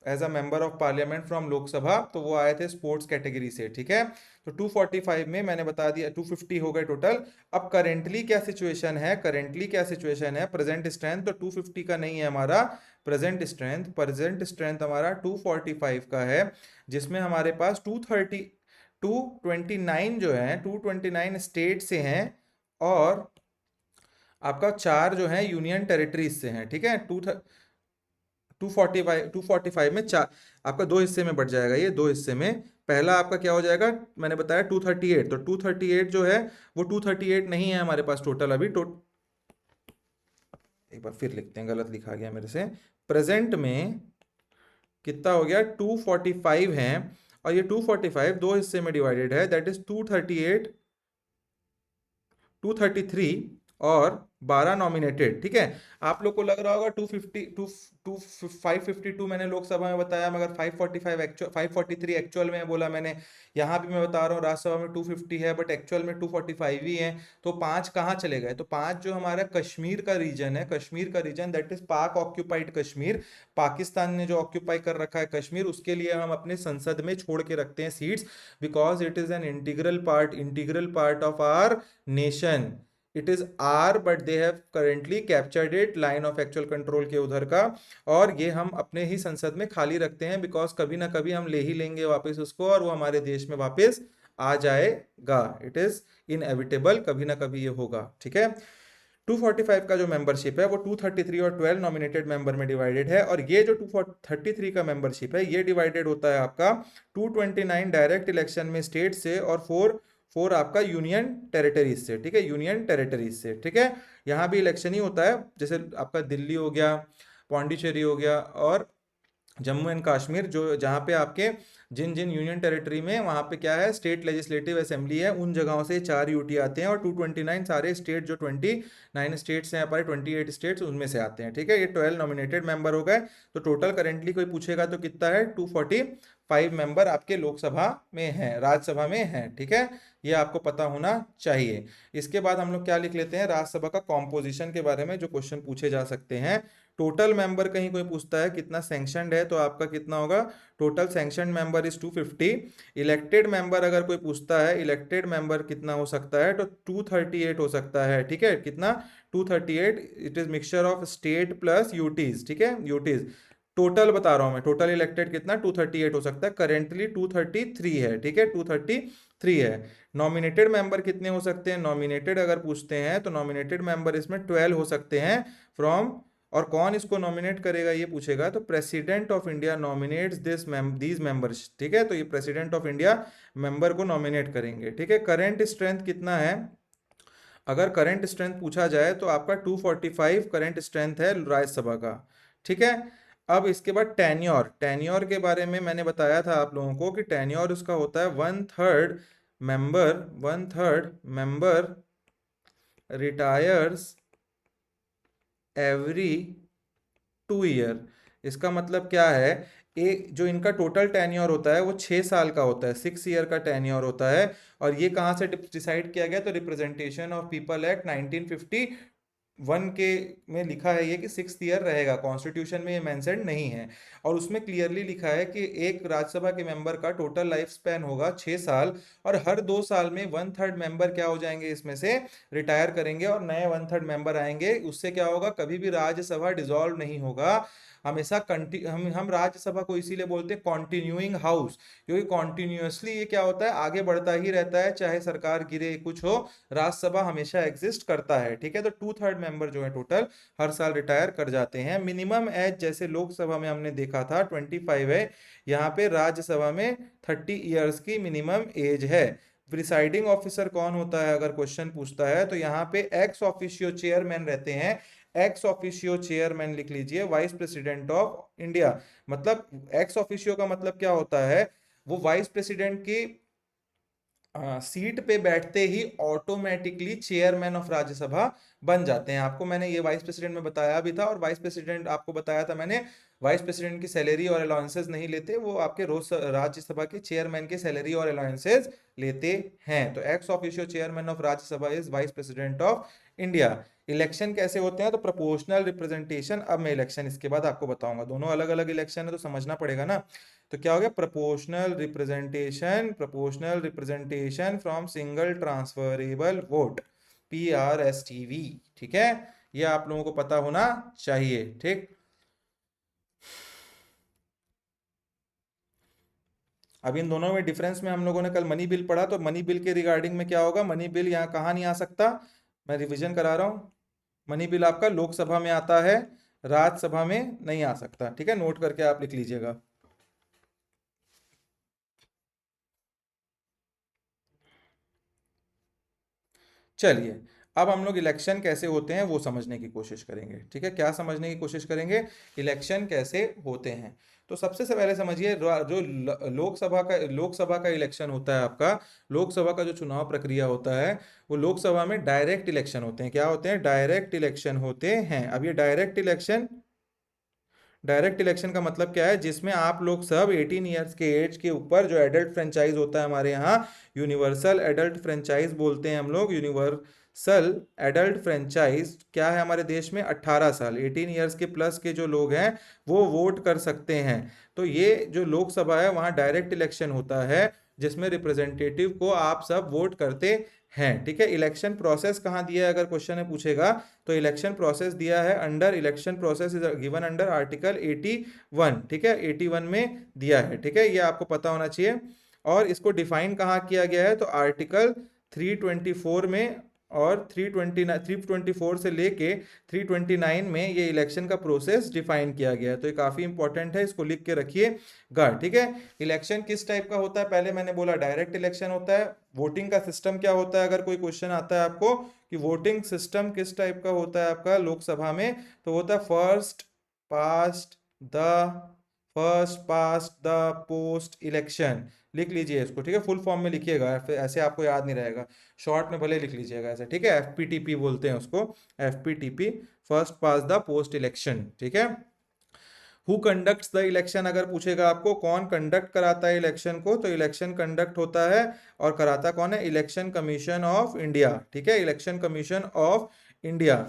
as a member of Parliament from Lok Sabha, तो वो आए थे स्पोर्ट्स कैटेगरी से। ठीक है, तो 245 में मैंने बता दिया, 250 हो गए टोटल। अब करेंटली क्या सिचुएशन है? करेंटली क्या सिचुएशन है? प्रेजेंट स्ट्रेंथ तो 250 का नहीं है हमारा। प्रेजेंट स्ट्रेंथ हमारा 245 का है, जिसमें हमारे पास 229 जो है, 229 स्टेट से हैं, और आपका 4 जो है यूनियन टेरिटरीज से हैं। ठीक है, 245 में चार, आपका दो हिस्से में बढ़ जाएगा ये, दो हिस्से में। पहला आपका क्या हो जाएगा? मैंने बताया 238, तो 238 जो है वो 238 नहीं है हमारे पास टोटल अभी। एक बार फिर लिखते हैं, गलत लिखा गया मेरे से। प्रेजेंट में कितना हो गया? 245 है, और ये 245 दो हिस्से में डिवाइडेड है, दैट इज 238, 233 और 12 नॉमिनेटेड। ठीक है, आप लोग को लग रहा होगा 552 मैंने लोकसभा में बताया, मगर 545 एक्चुअल, 543 एक्चुअल में बोला मैंने। यहाँ भी मैं बता रहा हूँ राज्यसभा में 250 है, बट एक्चुअल में 245 ही है। तो 5 कहाँ चले गए? तो 5 जो हमारा कश्मीर का रीजन है, कश्मीर का रीजन, दैट इज पाक ऑक्यूपाइड कश्मीर, पाकिस्तान ने जो ऑक्यूपाई कर रखा है कश्मीर, उसके लिए हम अपने संसद में छोड़ के रखते हैं seats, because it is an integral part of our nation. It is our, but they have currently captured it, line of actual control के उधर का, और ये हम अपने ही संसद में खाली रखते हैं, बिकॉज कभी ना कभी हम ले ही लेंगे वापस उसको, और वो हमारे देश में वापस आ जाएगा। इट इज इनएविटेबल, कभी ना कभी ये होगा। ठीक है, 245 का जो मेंबरशिप है वो 233 और 12 नॉमिनेटेड मेंबर में डिवाइडेड है, और ये जो 233 का मेंबरशिप है ये डिवाइडेड होता है आपका 229 डायरेक्ट इलेक्शन में स्टेट से, और 4 4 आपका यूनियन टेरिटरीज से, ठीक है, यूनियन टेरिटरीज से, ठीक है। यहाँ भी इलेक्शन ही होता है, जैसे आपका दिल्ली हो गया, पौंडीचेरी हो गया और जम्मू एंड कश्मीर, जो जहाँ पे आपके जिन जिन यूनियन टेरिटरी में वहाँ पे क्या है स्टेट लेजिस्लेटिव असेंबली है, उन जगहों से 4 यूटी आते हैं और 229 सारे स्टेट, जो 29 स्टेट्स हैं हमारे, 28 स्टेट्स उनमें से आते हैं, ठीक है। ये 12 नॉमिनेटेड मेंबर हो गए। तो टोटल करेंटली कोई पूछेगा तो कितना है, 245 मेंबर आपके लोकसभा में हैं, राज्यसभा में हैं, ठीक है। ये आपको पता होना चाहिए। इसके बाद हम लोग क्या लिख लेते हैं, राज्यसभा का कॉम्पोजिशन के बारे में जो क्वेश्चन पूछे जा सकते हैं। टोटल मेंबर कहीं कोई पूछता है कितना सैंक्शनड है, तो आपका कितना होगा, total sanctioned member is 250। Elected member अगर कोई पूछता है, इलेक्टेड मेंबर कितना हो सकता है, तो 238 हो सकता है, ठीक है। कितना, 238। It is mixture of state plus UTs, ठीक है, यूटीज। टोटल बता रहा हूं मैं, टोटल इलेक्टेड कितना, 238 हो सकता है, करेंटली 233 है, ठीक है, 233 है। नॉमिनेटेड मेंबर कितने हो सकते हैं, नॉमिनेटेड अगर पूछते हैं तो नॉमिनेटेड मेंबर इसमें 12 हो सकते हैं फ्रॉम, और कौन इसको नॉमिनेट करेगा ये पूछेगा, तो president of India nominates these members, ठीक है। तो ये प्रेसिडेंट ऑफ इंडिया मेंबर को नॉमिनेट करेंगे, ठीक है। करंट स्ट्रेंथ कितना है, अगर करंट स्ट्रेंथ पूछा जाए तो आपका 245 करंट स्ट्रेंथ है राज्यसभा का, ठीक है। अब इसके बाद टेन्योर, टेन्योर के बारे में मैंने बताया था आप लोगों को कि टेन्योर उसका होता है 1/3 मेंबर रिटायर्स एवरी 2 ईयर। इसका मतलब क्या है, एक जो इनका टोटल टेन्योर होता है वो 6 साल का होता है, 6 ईयर का टेन्योर होता है। और ये कहाँ से डिसाइड किया गया, तो रिप्रेजेंटेशन ऑफ पीपल एक्ट 1951 के में लिखा है ये कि 6 ईयर रहेगा, कॉन्स्टिट्यूशन में ये मेंशन नहीं है। और उसमें क्लियरली लिखा है कि एक राज्यसभा के मेंबर का टोटल लाइफ स्पैन होगा 6 साल, और हर 2 साल में 1/3 मेंबर क्या हो जाएंगे, इसमें से रिटायर करेंगे और नए 1/3 मेंबर आएंगे। उससे क्या होगा, कभी भी राज्यसभा डिसॉल्व नहीं होगा, हमेशा हम राज्यसभा को इसीलिए बोलते हैं कॉन्टिन्यूइंग हाउस, क्योंकि कॉन्टिन्यूअसली ये क्या होता है, आगे बढ़ता ही रहता है, चाहे सरकार गिरे कुछ हो, राज्यसभा हमेशा एग्जिस्ट करता है, ठीक है। तो 2/3 मेंबर जो है टोटल हर साल रिटायर कर जाते हैं। मिनिमम एज जैसे लोकसभा में हमने देखा था 25 है, यहाँ पे राज्यसभा में 30 ईयर्स की मिनिमम एज है। प्रिसाइडिंग ऑफिसर कौन होता है अगर क्वेश्चन पूछता है, तो यहाँ पे एक्स ऑफिशियो चेयरमैन रहते हैं। एक्स ऑफिशियो चेयरमैन लिख लीजिए, वाइस प्रेसिडेंट ऑफ इंडिया। मतलब एक्स ऑफिशियो का मतलब क्या होता है, वो वाइस प्रेसिडेंट की सीट पे बैठते ही ऑटोमेटिकली चेयरमैन ऑफ राज्यसभा बन जाते हैं। आपको मैंने ये वाइस प्रेसिडेंट में बताया भी था, और वाइस प्रेसिडेंट आपको बताया था मैंने, वाइस प्रेसिडेंट की सैलरी और अलाउंसेस नहीं लेते, वो आपके रोज राज्यसभा के चेयरमैन के सैलरी और अलाउंसेस लेते हैं। तो ex officio chairman of Rajya Sabha is vice president of India. Election कैसे होते हैं, तो प्रोपोर्शनल रिप्रेजेंटेशन। अब मैं इलेक्शन इसके बाद आपको बताऊंगा, दोनों अलग अलग इलेक्शन है तो समझना पड़ेगा ना। तो क्या हो गया, proportional representation, proportional representation from single transferable vote, PRSTV, ठीक है। ये आप लोगों को पता होना चाहिए, ठीक। अब इन दोनों में डिफरेंस में हम लोगों ने कल मनी बिल पढ़ा, तो मनी बिल के रिगार्डिंग में क्या होगा, मनी बिल यहाँ कहाँ नहीं आ सकता, मैं रिवीजन करा रहा हूँ। मनी बिल आपका लोकसभा में आता है, राज्यसभा में नहीं आ सकता, ठीक है। नोट करके आप लिख लीजिएगा। चलिए, अब हम लोग इलेक्शन कैसे होते हैं वो समझने की कोशिश करेंगे, ठीक है। क्या समझने की कोशिश करेंगे, इलेक्शन कैसे होते हैं। तो सबसे से पहले समझिए, जो लोकसभा का इलेक्शन होता है आपका, लोकसभा का जो चुनाव प्रक्रिया होता है, वो लोकसभा में डायरेक्ट इलेक्शन होते हैं। क्या होते हैं, डायरेक्ट इलेक्शन होते हैं। अब ये डायरेक्ट इलेक्शन का मतलब क्या है, जिसमें आप लोग सब 18 ईयर्स के एज के ऊपर, जो एडल्ट फ्रेंचाइज होता है हमारे यहाँ, यूनिवर्सल एडल्ट फ्रेंचाइज बोलते हैं हम लोग, यूनिवर्सल एडल्ट फ्रेंचाइज क्या है हमारे देश में, 18 साल, 18 ईयर्स के प्लस के जो लोग हैं वो वोट कर सकते हैं। तो ये जो लोकसभा है वहाँ डायरेक्ट इलेक्शन होता है, जिसमें रिप्रेजेंटेटिव को आप सब वोट करते हैं, ठीक है। इलेक्शन प्रोसेस कहाँ दिया है अगर क्वेश्चन में पूछेगा, तो इलेक्शन प्रोसेस दिया है under, election process is given under article 81, ठीक है, 81 में दिया है, ठीक है। ये आपको पता होना चाहिए। और इसको डिफाइन कहाँ किया गया है, तो आर्टिकल 324 में और 324 से लेके 329 में ये इलेक्शन का प्रोसेस डिफाइन किया गया है। तो ये काफ़ी इंपॉर्टेंट है, इसको लिख के रखिएगा, ठीक है। इलेक्शन किस टाइप का होता है, पहले मैंने बोला डायरेक्ट इलेक्शन होता है। वोटिंग का सिस्टम क्या होता है, अगर कोई क्वेश्चन आता है आपको कि वोटिंग सिस्टम किस टाइप का होता है आपका लोकसभा में, तो होता है the first past the post election. लिख लीजिए इसको, ठीक है, फुल फॉर्म में लिखिएगा, फिर ऐसे आपको याद नहीं रहेगा, शॉर्ट में भले लिख लीजिएगा ऐसे, ठीक है। एफपीटीपी बोलते हैं उसको, FPTP, first pass the post election, ठीक है। हु कंडक्ट्स द इलेक्शन, अगर पूछेगा आपको कौन कंडक्ट कराता है इलेक्शन को, तो इलेक्शन कंडक्ट होता है और कराता कौन है, इलेक्शन कमीशन ऑफ इंडिया, ठीक है, इलेक्शन कमीशन ऑफ इंडिया।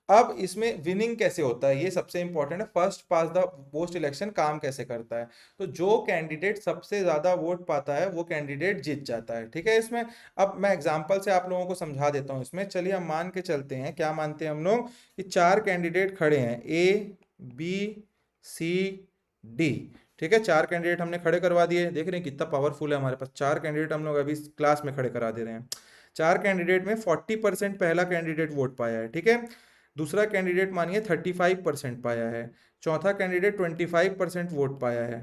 अब इसमें विनिंग कैसे होता है, ये सबसे इंपॉर्टेंट है। First pass the post election काम कैसे करता है, तो जो कैंडिडेट सबसे ज्यादा वोट पाता है वो कैंडिडेट जीत जाता है, ठीक है। इसमें अब मैं एग्जांपल से आप लोगों को समझा देता हूं। इसमें चलिए हम मान के चलते हैं, क्या मानते हैं हम लोग, कि 4 कैंडिडेट खड़े हैं, ए बी सी डी, ठीक है। 4 कैंडिडेट हमने खड़े करवा दिए, देख रहे हैं कितना पावरफुल है हमारे पास, 4 कैंडिडेट हम लोग अभी क्लास में खड़े करा दे रहे हैं। 4 कैंडिडेट में 40% पहला कैंडिडेट वोट पाया है, ठीक है। दूसरा कैंडिडेट मानिए 35% पाया है। चौथा कैंडिडेट 25% वोट पाया है।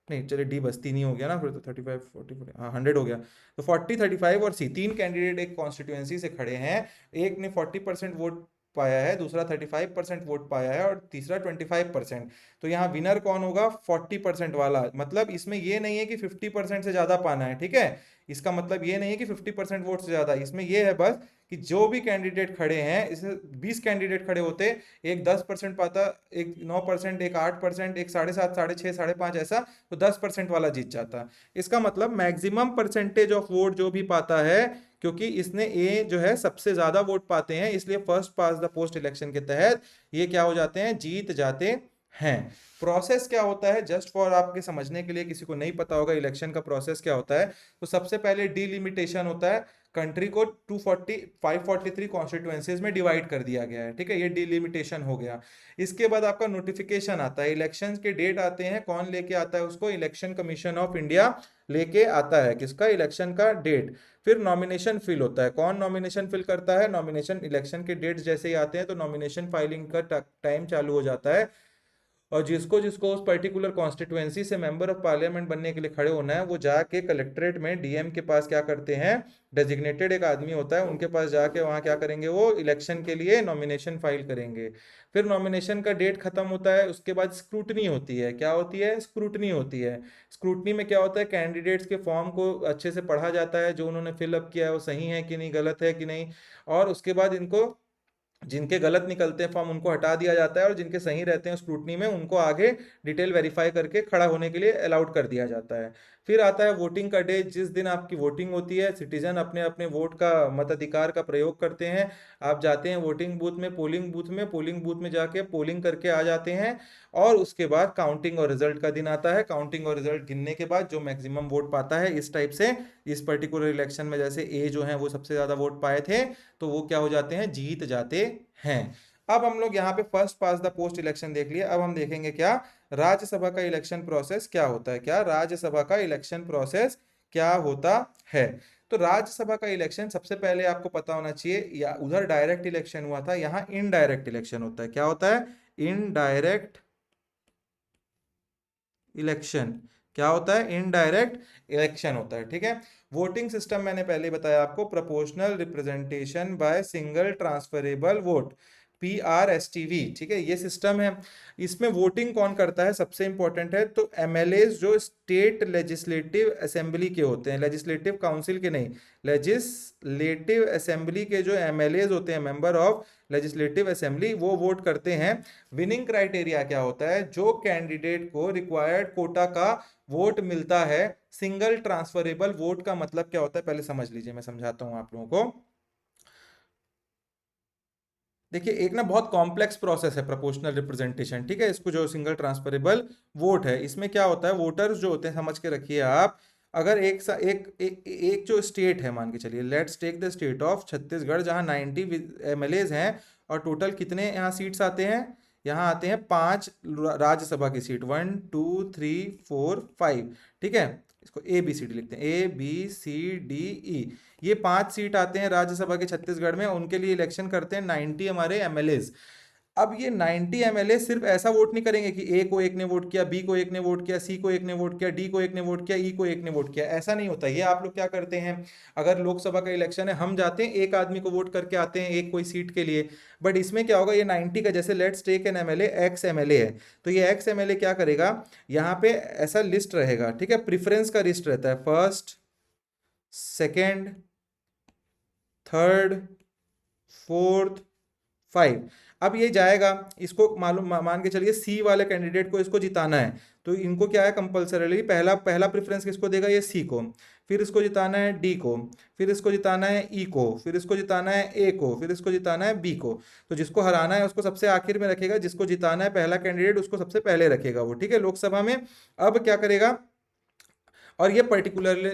नहीं चलिए डी बस 3 ही हो गया ना, फिर तो 35 40 हाँ 100 हो गया। तो 40 35 और सी, 3 कैंडिडेट एक कॉन्स्टिट्यूएंसी से खड़े हैं। एक ने 40% वोट पाया है, दूसरा 35% वोट पाया है और तीसरा 25%। तो यहाँ विनर कौन होगा, 40% वाला। मतलब इसमें ये नहीं है कि 50% से ज्यादा पाना है, ठीक है। इसका मतलब ये नहीं है कि 50% वोट से ज्यादा, इसमें ये है बस कि जो भी कैंडिडेट खड़े हैं, इसमें 20 कैंडिडेट खड़े होते, एक 10% पाता, एक 9%, एक 8%, एक 7.5, 6.5, 5.5 ऐसा, तो 10% वाला जीत जाता। इसका मतलब मैक्सिमम परसेंटेज ऑफ वोट जो भी पाता है, क्योंकि इसने ए जो है सबसे ज्यादा वोट पाते हैं, इसलिए first pass the post election के तहत ये क्या हो जाते हैं, जीत जाते हैं। प्रोसेस क्या होता है, जस्ट फॉर आपके समझने के लिए, किसी को नहीं पता होगा इलेक्शन का प्रोसेस क्या होता है, तो सबसे पहले डिलिमिटेशन होता है। कंट्री को 543 कॉन्स्टिट्यूएंसीज में डिवाइड कर दिया गया है, ठीक है, ये डिलिमिटेशन हो गया। इसके बाद आपका नोटिफिकेशन आता है, इलेक्शन के डेट आते हैं, कौन लेके आता है उसको, इलेक्शन कमीशन ऑफ इंडिया लेके आता है, किसका, इलेक्शन का डेट। फिर नॉमिनेशन फिल होता है, कौन नॉमिनेशन फिल करता है, नॉमिनेशन इलेक्शन के डेट जैसे ही आते हैं तो नॉमिनेशन फाइलिंग का टाइम चालू हो जाता है। और जिसको जिसको उस पर्टिकुलर कॉन्स्टिट्यूएंसी से मेंबर ऑफ पार्लियामेंट बनने के लिए खड़े होना है, वो जाके कलेक्ट्रेट में डीएम के पास क्या करते हैं, डेजिग्नेटेड एक आदमी होता है उनके पास जाके वहाँ क्या करेंगे, वो इलेक्शन के लिए नॉमिनेशन फाइल करेंगे। फिर नॉमिनेशन का डेट खत्म होता है, उसके बाद स्क्रूटनी होती है, क्या होती है, स्क्रूटनी होती है। स्क्रूटनी में क्या होता है, कैंडिडेट्स के फॉर्म को अच्छे से पढ़ा जाता है, जो उन्होंने फिलअप किया है वो सही है कि नहीं, गलत है कि नहीं, और उसके बाद इनको, जिनके गलत निकलते हैं फॉर्म उनको हटा दिया जाता है, और जिनके सही रहते हैं स्क्रूटनी में उनको आगे डिटेल वेरीफाई करके खड़ा होने के लिए अलाउड कर दिया जाता है। फिर आता है वोटिंग का डे, जिस दिन आपकी वोटिंग होती है, सिटीजन अपने अपने वोट का, मताधिकार का प्रयोग करते हैं। आप जाते हैं वोटिंग बूथ में, पोलिंग बूथ में जाके पोलिंग करके आ जाते हैं। और उसके बाद काउंटिंग और रिजल्ट का दिन आता है। काउंटिंग और रिजल्ट गिनने के बाद जो मैक्सिमम वोट पाता है, इस टाइप से इस पर्टिकुलर इलेक्शन में जैसे ए जो है वो सबसे ज्यादा वोट पाए थे, तो वो क्या हो जाते हैं, जीत जाते हैं। अब हम लोग यहाँ पे first pass the post election देख लिया, अब हम देखेंगे क्या राज्यसभा का इलेक्शन प्रोसेस क्या होता है, क्या राज्यसभा का इलेक्शन प्रोसेस क्या होता है। तो राज्यसभा का इलेक्शन सबसे पहले आपको पता होना चाहिए, या उधर डायरेक्ट इलेक्शन हुआ था, यहाँ इनडायरेक्ट इलेक्शन होता है। क्या होता है, इनडायरेक्ट इलेक्शन। क्या होता है, इनडायरेक्ट इलेक्शन होता है, ठीक है। वोटिंग सिस्टम मैंने पहले बताया आपको, proportional representation by single transferable vote, PRSTV, ठीक है, ये सिस्टम है। इसमें वोटिंग कौन करता है, सबसे इंपॉर्टेंट है, तो एमएलए जो स्टेट लेजिस्लेटिव असेंबली के होते हैं, लेजिस्लेटिव काउंसिल के नहीं, लेजिस्लेटिव असेंबली के जो एमएलए होते हैं, मेंबर ऑफ लेजिस्लेटिव असेंबली, वो वोट करते हैं। विनिंग क्राइटेरिया क्या होता है, जो कैंडिडेट को रिक्वायर्ड कोटा का वोट मिलता है। सिंगल ट्रांसफरेबल वोट का मतलब क्या होता है, पहले समझ लीजिए, मैं समझाता हूं आप लोगों को। देखिए एक ना बहुत कॉम्प्लेक्स प्रोसेस है प्रोपोर्शनल रिप्रेजेंटेशन, ठीक है। इसको जो सिंगल ट्रांसफरेबल वोट है, इसमें क्या होता है, वोटर्स जो होते हैं, समझ के रखिए आप, अगर एक जो स्टेट है, मान के चलिए, let's take the state of Chhattisgarh, जहां 90 एमएलए हैं, और टोटल कितने यहाँ सीट्स आते हैं, यहाँ आते हैं 5 राज्यसभा की सीट, 1 2 3 4 5, ठीक है। इसको ए बी सी डी लिखते हैं, A B C D E. ये 5 सीट आते हैं राज्यसभा के छत्तीसगढ़ में, उनके लिए इलेक्शन करते हैं 90 हमारे एमएलएज। अब ये 90 एमएलए सिर्फ ऐसा वोट नहीं करेंगे कि ए को एक ने वोट किया, बी को एक ने वोट किया, सी को एक ने वोट किया, डी को एक ने वोट किया, ई को एक ने वोट किया, ऐसा नहीं होता। ये आप लोग क्या करते हैं, अगर लोकसभा का इलेक्शन है, हम जाते हैं एक आदमी को वोट करके आते हैं एक कोई सीट के लिए। बट इसमें क्या होगा, ये 90 का, जैसे let's take an MLA, X MLA है, तो ये एक्स एमएलए क्या करेगा, यहाँ पे ऐसा लिस्ट रहेगा, ठीक है, प्रिफरेंस का लिस्ट रहता है, फर्स्ट, सेकेंड, थर्ड, फोर्थ, 5। अब ये जाएगा, इसको मालूम मान के चलिए सी वाले कैंडिडेट को इसको जिताना है, तो इनको क्या है, कंपल्सरीली पहला पहला प्रेफरेंस किसको देगा, ये सी को, फिर इसको जिताना है डी को, फिर इसको जिताना है ई को, फिर इसको जिताना है ए को, फिर इसको जिताना है बी को। तो जिसको हराना है उसको सबसे आखिर में रखेगा, जिसको जिताना है पहला कैंडिडेट उसको सबसे पहले रखेगा वो, ठीक है, लोकसभा में। अब क्या करेगा, और ये पर्टिकुलरली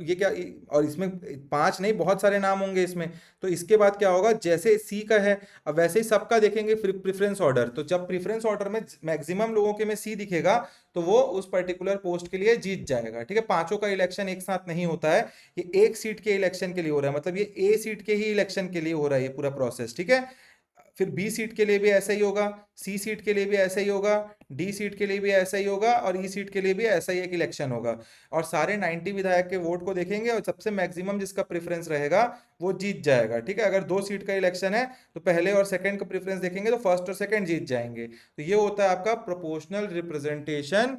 ये क्या, और इसमें 5 नहीं बहुत सारे नाम होंगे इसमें। तो इसके बाद क्या होगा, जैसे सी का है, अब वैसे ही सबका देखेंगे प्रेफरेंस ऑर्डर, तो जब प्रेफरेंस ऑर्डर में मैक्सिमम लोगों के में सी दिखेगा तो वो उस पर्टिकुलर पोस्ट के लिए जीत जाएगा, ठीक है। पांचों का इलेक्शन एक साथ नहीं होता है, ये एक सीट के इलेक्शन के लिए हो रहा है, मतलब ये ए सीट के ही इलेक्शन के लिए हो रहा है ये पूरा प्रोसेस, ठीक है। फिर बी सीट के लिए भी ऐसा ही होगा, सी सीट के लिए भी ऐसा ही होगा, डी सीट के लिए भी ऐसा ही होगा, और ई सीट के लिए भी ऐसा ही एक इलेक्शन होगा। और सारे 90 विधायक के वोट को देखेंगे और सबसे मैक्सिमम जिसका प्रेफरेंस रहेगा वो जीत जाएगा, ठीक है। अगर 2 सीट का इलेक्शन है तो पहले और सेकंड का प्रेफरेंस देखेंगे तो फर्स्ट और सेकंड जीत जाएंगे। तो ये होता है आपका proportional representation,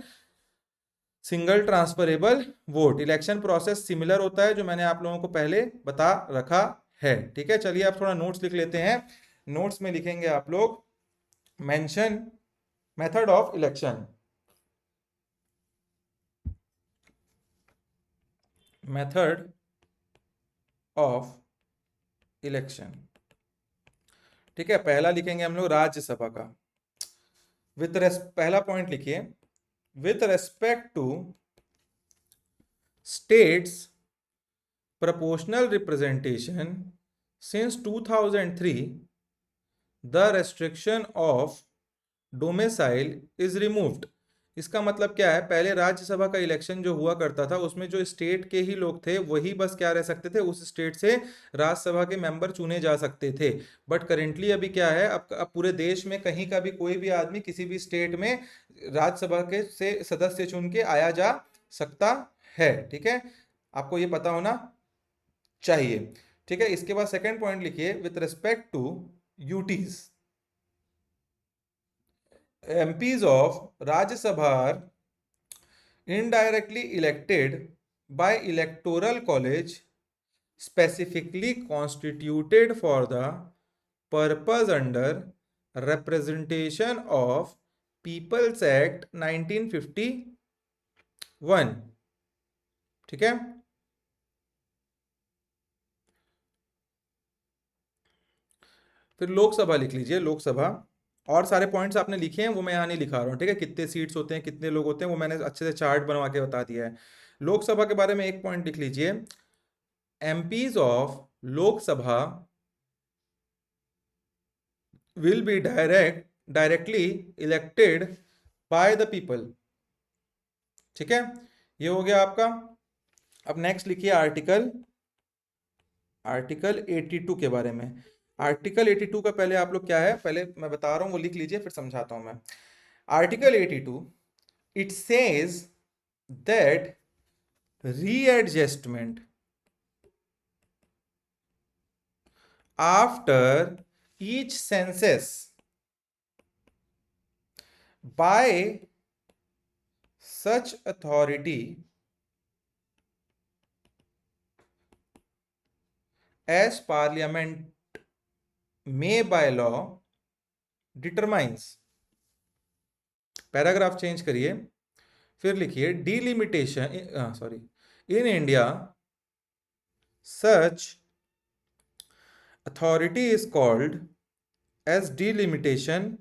single transferable vote. Election process similar होता है जो मैंने आप लोगों को पहले बता रखा है, ठीक है। चलिए आप थोड़ा नोट्स लिख लेते हैं। नोट्स में लिखेंगे आप लोग, mention method of election, method of election, ठीक है। पहला लिखेंगे हम लोग राज्यसभा का, पहला पॉइंट लिखिए, with respect to states proportional representation since 2003 the restriction of domicile is removed। इसका मतलब क्या है, पहले राज्यसभा का इलेक्शन जो हुआ करता था उसमें जो स्टेट के ही लोग थे वही बस क्या रह सकते थे, उस स्टेट से राज्यसभा के मेंबर चुने जा सकते थे। बट करेंटली अभी क्या है, अब पूरे देश में कहीं का भी कोई भी आदमी किसी भी स्टेट में राज्यसभा के से सदस्य चुन के आया जा सकता है, ठीक है, आपको ये पता होना चाहिए, ठीक है। इसके बाद सेकंड पॉइंट लिखिए, with respect to UTs, MPs of Rajya Sabha indirectly elected by electoral college specifically constituted for the purpose under representation of people's act 1951, ठीक है। फिर लोकसभा लिख लीजिए, लोकसभा, और सारे पॉइंट्स आपने लिखे हैं वो मैं यहाँ नहीं लिखा रहा हूँ, ठीक है। कितने सीट्स होते हैं, कितने लोग होते हैं, वो मैंने अच्छे से चार्ट बनवा के बता दिया है। लोकसभा के बारे में एक पॉइंट लिख लीजिए, MPs of Lok Sabha will be directly elected by the people, ठीक है। ये हो गया आपका। अब नेक्स्ट लिखिए आर्टिकल 82 के बारे में। आर्टिकल 82 का पहले आप लोग क्या है, पहले मैं बता रहा हूं वो लिख लीजिए फिर समझाता हूं मैं। Article 82, it says that readjustment after each census by such authority as Parliament may by law determines, paragraph change करिए, फिर लिखिए delimitation, sorry, in India such authority is called as delimitation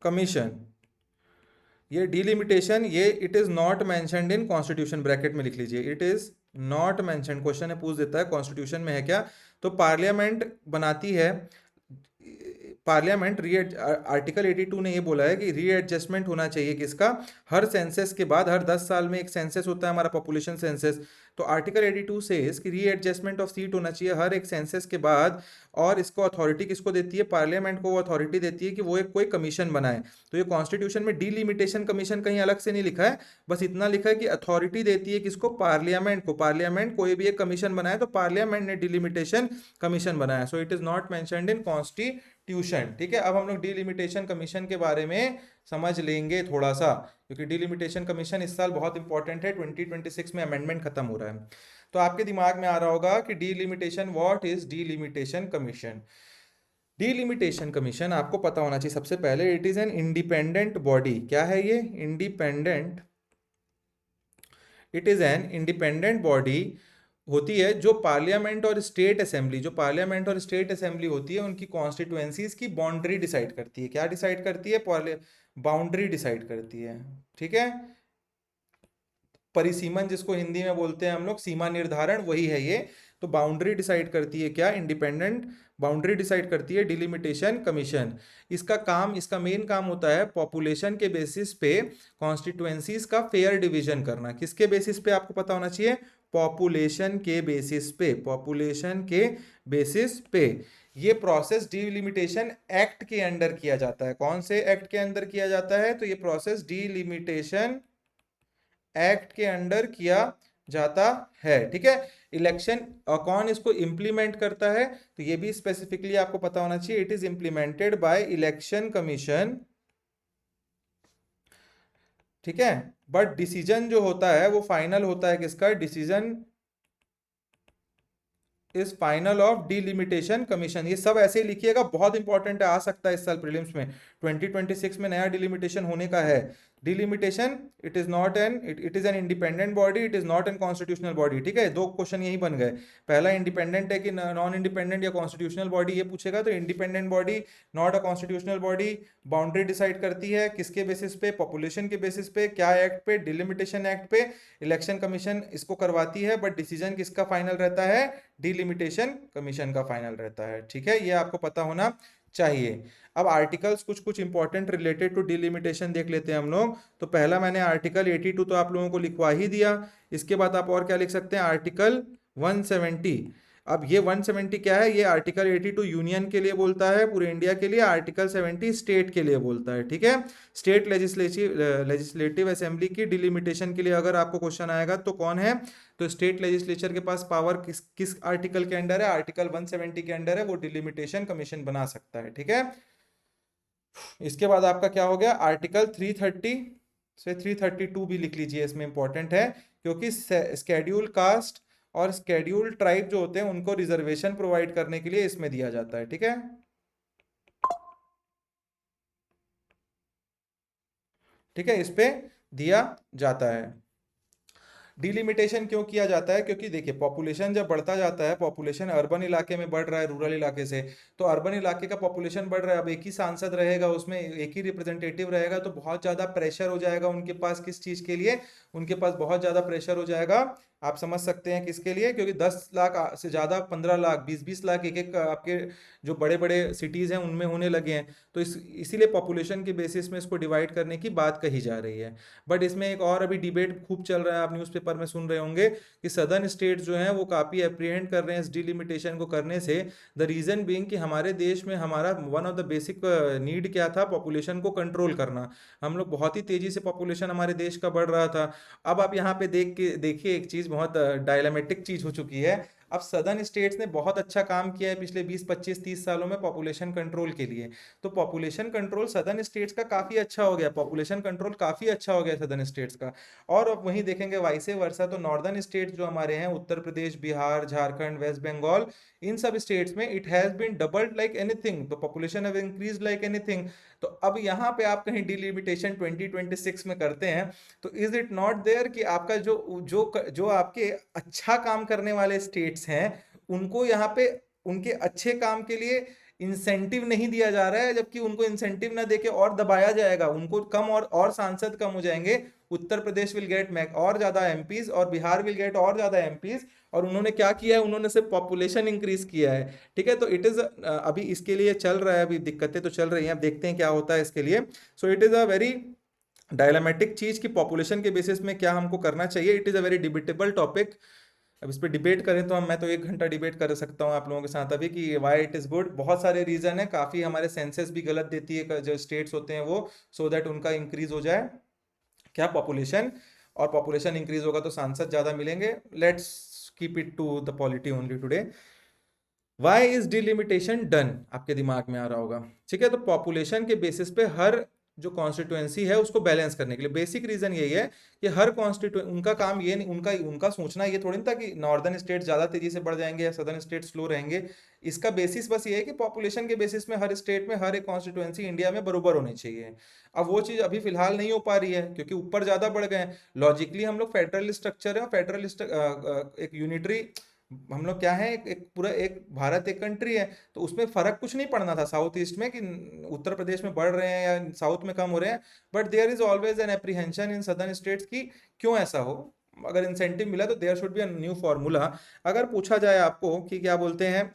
commission. ये डिलिमिटेशन, ये it is not mentioned in constitution, bracket में लिख लीजिए, it is not mention. Question है, पूछ देता है कॉन्स्टिट्यूशन में है क्या, तो पार्लियामेंट बनाती है, पार्लियामेंट आर्टिकल 82 ने ये बोला है कि रीएडजस्टमेंट होना चाहिए किसका, हर सेंसस के बाद, हर 10 साल में एक सेंसस होता है हमारा पॉपुलेशन सेंसस। तो आर्टिकल 82 से इसकी रीएडजस्टमेंट ऑफ सीट होना चाहिए हर एक सेंसस के बाद। और इसको अथॉरिटी किसको देती है, पार्लियामेंट को वो अथॉरिटी देती है कि वो एक कोई कमीशन बनाए। तो ये कॉन्स्टिट्यूशन में डीलिमिटेशन कमीशन कहीं अलग से नहीं लिखा है, बस इतना लिखा है कि अथॉरिटी देती है किसको, पार्लियामेंट को। पार्लियामेंट कोई भी एक कमीशन बनाए तो पार्लियामेंट ने डिलिमिटेशन कमीशन बनाया। सो it is not mentioned in constitution. ठीक है, अब हम लोग डिलिमिटेशन कमीशन के बारे में समझ लेंगे थोड़ा सा, क्योंकि डिलिमिटेशन कमीशन इस साल बहुत इंपॉर्टेंट है, 2026 में अमेंडमेंट खत्म हो रहा है। तो आपके दिमाग में आ रहा होगा कि delimitation, what is delimitation commission. Delimitation commission आपको पता होना चाहिए सबसे पहले, it is an independent body. क्या है ये, independent, it is an independent body होती है जो पार्लियामेंट और स्टेट असेंबली, जो पार्लियामेंट और स्टेट असेंबली होती है उनकी कॉन्स्टिट्यूएंसीज की बाउंड्री डिसाइड करती है। क्या डिसाइड करती है, बाउंड्री डिसाइड करती है। ठीक है, परिसीमन जिसको हिंदी में बोलते हैं हम लोग, सीमा निर्धारण, वही है ये। तो बाउंड्री डिसाइड करती है क्या, इंडिपेंडेंट बाउंड्री डिसाइड करती है डिलिमिटेशन कमीशन। इसका काम, इसका मेन काम होता है पॉपुलेशन के बेसिस पे कॉन्स्टिट्यूएंसीज का फेयर डिवीजन करना। किसके बेसिस पे, आपको पता होना चाहिए, पॉपुलेशन के बेसिस पे, पॉपुलेशन के बेसिस पे। ये प्रोसेस डिलिमिटेशन एक्ट के अंडर किया जाता है। कौन से एक्ट के अंदर किया जाता है, तो ये प्रोसेस डिलिमिटेशन एक्ट के अंडर किया जाता है। ठीक है, इलेक्शन कौन इसको इंप्लीमेंट करता है, तो ये भी स्पेसिफिकली आपको पता होना चाहिए, it is implemented by election commission. ठीक है, बट डिसीजन जो होता है वो फाइनल होता है किसका, decision is final of delimitation commission. ये सब ऐसे ही लिखिएगा, बहुत इंपॉर्टेंट है, आ सकता है इस साल प्रीलिम्स में। 2026 में नया डिलिमिटेशन होने का है। Delimitation, it is not an, it is an independent body, it is not an constitutional body. ठीक है, दो क्वेश्चन यही बन गए, पहला इंडिपेंडेंट है कि नॉन इंडिपेंडेंट या कॉन्स्टिट्यूशनल बॉडी, ये पूछेगा तो independent body, not a constitutional body. Boundary decide करती है किसके बेसिस पे, पॉपुलेशन के बेसिस पे। क्या एक्ट पे, डिलिमिटेशन एक्ट पे। इलेक्शन कमीशन इसको करवाती है, बट डिसीजन किसका फाइनल रहता है, डिलिमिटेशन कमीशन का फाइनल रहता है। ठीक है, ये आपको पता होना चाहिए। अब आर्टिकल्स कुछ कुछ इंपॉर्टेंट रिलेटेड टू डिलिमिटेशन देख लेते हैं हम लोग। तो पहला मैंने आर्टिकल 82 तो आप लोगों को लिखवा ही दिया। इसके बाद आप और क्या लिख सकते हैं, आर्टिकल 170। अब ये 170 क्या है, ये आर्टिकल 82 यूनियन के लिए बोलता है, पूरे इंडिया के लिए। आर्टिकल 70 स्टेट के लिए बोलता है। ठीक है, स्टेट लेजिस्लेटिव असेंबली की डिलिमिटेशन के लिए अगर आपको क्वेश्चन आएगा तो कौन है, तो स्टेट लेजिस्लेचर के पास पावर किस किस आर्टिकल के अंडर है, आर्टिकल 170 के अंडर है, वो डिलिमिटेशन कमीशन बना सकता है। ठीक है, इसके बाद आपका क्या हो गया, आर्टिकल 330 से 332 भी लिख लीजिए, इसमें इंपॉर्टेंट है, क्योंकि स्केड्यूल कास्ट और स्केड्यूल ट्राइब जो होते हैं उनको रिजर्वेशन प्रोवाइड करने के लिए इसमें दिया जाता है। ठीक है, ठीक है, इस पे दिया जाता है। डिलिमिटेशन क्यों किया जाता है, क्योंकि देखिए पॉपुलेशन जब बढ़ता जाता है, पॉपुलेशन अर्बन इलाके में बढ़ रहा है रूरल इलाके से, तो अर्बन इलाके का पॉपुलेशन बढ़ रहा है, अब एक ही सांसद रहेगा उसमें, एक ही रिप्रेजेंटेटिव रहेगा, तो बहुत ज़्यादा प्रेशर हो जाएगा उनके पास। किस चीज़ के लिए, उनके पास बहुत ज़्यादा प्रेशर हो जाएगा, आप समझ सकते हैं किसके लिए, क्योंकि 10 लाख से ज़्यादा, 15 लाख, 20-20 लाख एक एक आपके जो बड़े बड़े सिटीज़ हैं उनमें होने लगे हैं। तो इसीलिए पॉपुलेशन के बेसिस में इसको डिवाइड करने की बात कही जा रही है। बट इसमें एक और अभी डिबेट खूब चल रहा है, आप न्यूज़पेपर में सुन रहे होंगे कि सदर्न स्टेट्स जो हैं वो काफ़ी अप्रीहेंड कर रहे हैं इस डिलिमिटेशन को करने से। द रीज़न बीइंग कि हमारे देश में हमारा one of the basic need क्या था, पॉपुलेशन को कंट्रोल करना। हम लोग बहुत ही तेज़ी से पॉपुलेशन हमारे देश का बढ़ रहा था। अब आप यहाँ पे देखिए एक चीज़ बहुत डायलेमेटिक चीज़ हो चुकी है। अब सदर्न स्टेट्स ने बहुत अच्छा काम किया है पिछले 20-25-30 सालों में पॉपुलेशन कंट्रोल के लिए। तो पॉपुलेशन कंट्रोल सदर्न स्टेट्स का काफ़ी अच्छा हो गया, पॉपुलेशन कंट्रोल काफ़ी अच्छा हो गया सदर्न स्टेट्स का। और अब वहीं देखेंगे वाइसे वर्सा, तो नॉर्दर्न स्टेट्स जो हमारे हैं, उत्तर प्रदेश, बिहार, झारखंड, वेस्ट बंगाल, इन सब स्टेट्स में it has been doubled like anything, तो population have increase like anything. तो अब यहाँ पे आप कहीं डिलिमिटेशन 2026 में करते हैं, तो इज इट नॉट देयर कि आपका जो जो जो आपके अच्छा काम करने वाले स्टेट्स हैं, उनको यहाँ पे उनके अच्छे काम के लिए इंसेंटिव नहीं दिया जा रहा है, जबकि उनको इंसेंटिव ना देके और दबाया जाएगा, उनको कम और सांसद कम हो जाएंगे। उत्तर प्रदेश विल गेट और ज्यादा एमपीज और बिहार विल गेट और ज्यादा एमपीज। और उन्होंने क्या किया है, उन्होंने सिर्फ पॉपुलेशन इंक्रीज किया है। ठीक है, तो इट इज अभी इसके लिए चल रहा है, अभी दिक्कतें तो चल रही हैं, अब देखते हैं क्या होता है इसके लिए। So it is a very dilemmatic चीज कि पॉपुलेशन के बेसिस में क्या हमको करना चाहिए। It is a very debatable topic. अब इस पर डिबेट करें तो मैं तो 1 घंटा डिबेट कर सकता हूँ आप लोगों के साथ अभी कि वाई इट इज गुड। बहुत सारे रीजन है, काफी हमारे सेंसस भी गलत देती है जो स्टेट्स होते हैं वो, सो दैट उनका इंक्रीज हो जाए क्या पॉपुलेशन, और पॉपुलेशन इंक्रीज होगा तो सांसद ज्यादा मिलेंगे। Let's keep it to the polity only today. Why is delimitation done, आपके दिमाग में आ रहा होगा। ठीक है, तो पॉपुलेशन के बेसिस पे हर जो कॉन्स्टिट्यूएंसी है उसको बैलेंस करने के लिए बेसिक रीजन यही है कि हर कॉन्स्टिट्यूएंसी, उनका काम ये नहीं, उनका उनका सोचना ये थोड़ी ना था कि नॉर्दर्न स्टेट ज्यादा तेजी से बढ़ जाएंगे या सदर्न स्टेट स्लो रहेंगे। इसका बेसिस बस ये है कि पॉपुलेशन के बेसिस में हर स्टेट में हर एक कॉन्स्टिट्यूएंसी इंडिया में बरोबर होनी चाहिए। अब वो चीज अभी फिलहाल नहीं हो पा रही है क्योंकि ऊपर ज्यादा बढ़ गए हैं। लॉजिकली हम लोग फेडरल स्ट्रक्चर है, फेडरल एक यूनिटरी, हम लोग क्या है, एक पूरा एक भारत एक कंट्री है, तो उसमें फर्क कुछ नहीं पड़ना था साउथ ईस्ट में कि उत्तर प्रदेश में बढ़ रहे हैं या साउथ में कम हो रहे हैं। But there is always an apprehension in southern states की क्यों ऐसा हो। अगर इंसेंटिव मिला तो there should be a new formula. अगर पूछा जाए आपको कि क्या बोलते हैं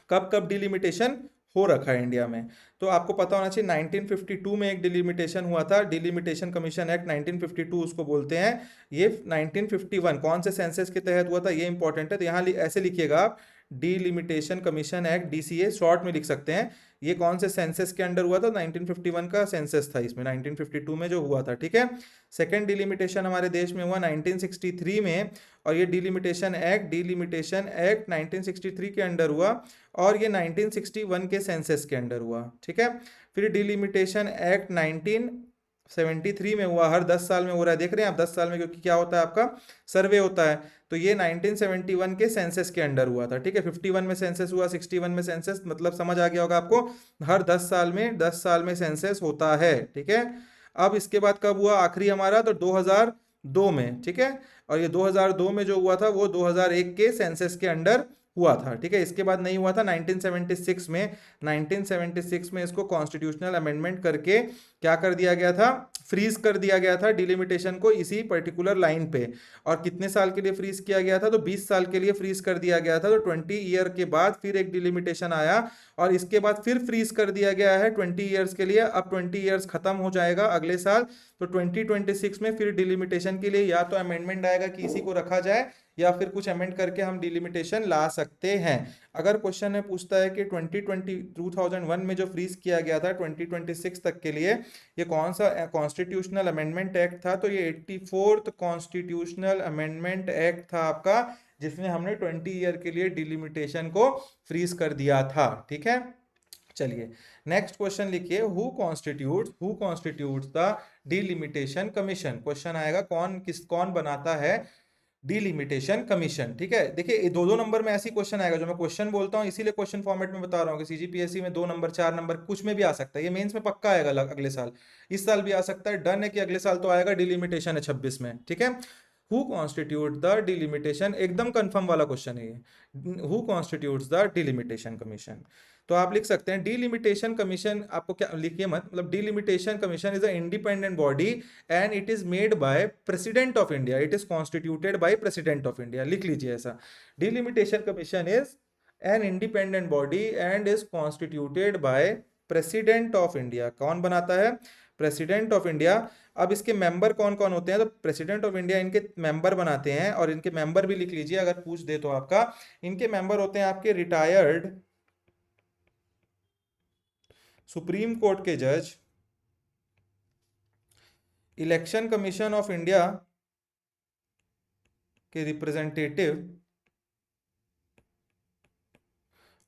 कब कब डिलिमिटेशन हो रखा है इंडिया में, तो आपको पता होना चाहिए 1952 में एक डिलिमिटेशन हुआ था, डिलिमिटेशन कमीशन एक्ट 1952 उसको बोलते हैं। ये 1951 कौन से सेंसस के तहत हुआ था ये इंपॉर्टेंट है, तो यहाँ ऐसे लिखिएगा आप, delimitation commission act, DCA short में लिख सकते हैं। ये कौन से सेंसस के अंडर हुआ था, 1951 का सेंसस था इसमें, 1952 में जो हुआ था। ठीक है, सेकेंड डिलिमिटेशन हमारे देश में हुआ 1963 में, और ये डिलिमिटेशन एक्ट 1963 के अंडर हुआ, और ये 1961 के सेंसस के अंडर हुआ। ठीक है, फिर डिलिमिटेशन एक्ट 1973 में हुआ, हर 10 साल में हो रहा है, देख रहे हैं आप 10 साल में, क्योंकि क्या होता है आपका सर्वे होता है। तो ये 1971 के सेंसस के अंडर हुआ था। ठीक है, 51 में सेंसस हुआ, 61 में सेंसस, मतलब समझ आ गया होगा आपको, हर 10 साल में सेंसस होता है। ठीक है, अब इसके बाद कब हुआ आखिरी हमारा, तो 2002 में। ठीक है, और ये 2002 में जो हुआ था वो 2001 के सेंसस के अंडर हुआ था। ठीक है, इसके बाद नहीं हुआ था 1976 में। 1976 में इसको कॉन्स्टिट्यूशनल अमेंडमेंट करके क्या कर दिया गया था, फ्रीज कर दिया गया था डिलिमिटेशन को इसी पर्टिकुलर लाइन पे। और कितने साल के लिए फ्रीज किया गया था, तो 20 साल के लिए फ्रीज कर दिया गया था। तो 20 ईयर के बाद फिर एक डिलिमिटेशन आया, और इसके बाद फिर फ्रीज कर दिया गया है 20 ईयर्स के लिए। अब 20 ईयर्स खत्म हो जाएगा अगले साल, तो 2026 में फिर डिलिमिटेशन के लिए या तो अमेंडमेंट आएगा कि इसी को रखा जाए, या फिर कुछ अमेंड करके हम डिलिमिटेशन ला सकते हैं। अगर क्वेश्चन में पूछता है कि 2001 में जो फ्रीज किया गया था 2026 तक के लिए, ये कौन सा कॉन्स्टिट्यूशनल अमेंडमेंट एक्ट था, तो ये 84th कॉन्स्टिट्यूशनल अमेंडमेंट एक्ट था आपका, जिसमें हमने 20 ईयर के लिए डिलिमिटेशन को फ्रीज कर दिया था। ठीक है, चलिए नेक्स्ट क्वेश्चन लिखिए, who constitutes the delimitation commission. Question आएगा कौन बनाता है डिलिमिटेशन कमीशन। ठीक है, देखिए ये 2-2 नंबर में ऐसी क्वेश्चन आएगा, जो मैं क्वेश्चन बोलता हूँ इसीलिए क्वेश्चन फॉर्मेट में बता रहा हूँ कि सीजीपीएससी में 2 नंबर 4 नंबर कुछ में भी आ सकता है, ये मेंस में पक्का आएगा अगले साल, इस साल भी आ सकता है, डन है कि अगले साल तो आएगा, डिलिमिटेशन है 26 में। ठीक है, हु कॉन्स्टिट्यूट द डिलिमिटेशन, एकदम कंफर्म वाला क्वेश्चन है ये, who constitutes the delimitation commission. तो आप लिख सकते हैं डिलिमिटेशन कमीशन, आपको क्या लिखिए मत, मतलब delimitation commission is a independent body and it is made by president of India, it is constituted by president of India, लिख लीजिए ऐसा, delimitation commission is an independent body and is constituted by president of India. कौन बनाता है, president of India. अब इसके member कौन कौन होते हैं, तो प्रेसिडेंट ऑफ इंडिया इनके मेंबर बनाते हैं, और इनके मेंबर भी लिख लीजिए अगर पूछ दे तो आपका, इनके मेंबर होते हैं आपके रिटायर्ड सुप्रीम कोर्ट के जज, इलेक्शन कमीशन ऑफ इंडिया के रिप्रेजेंटेटिव,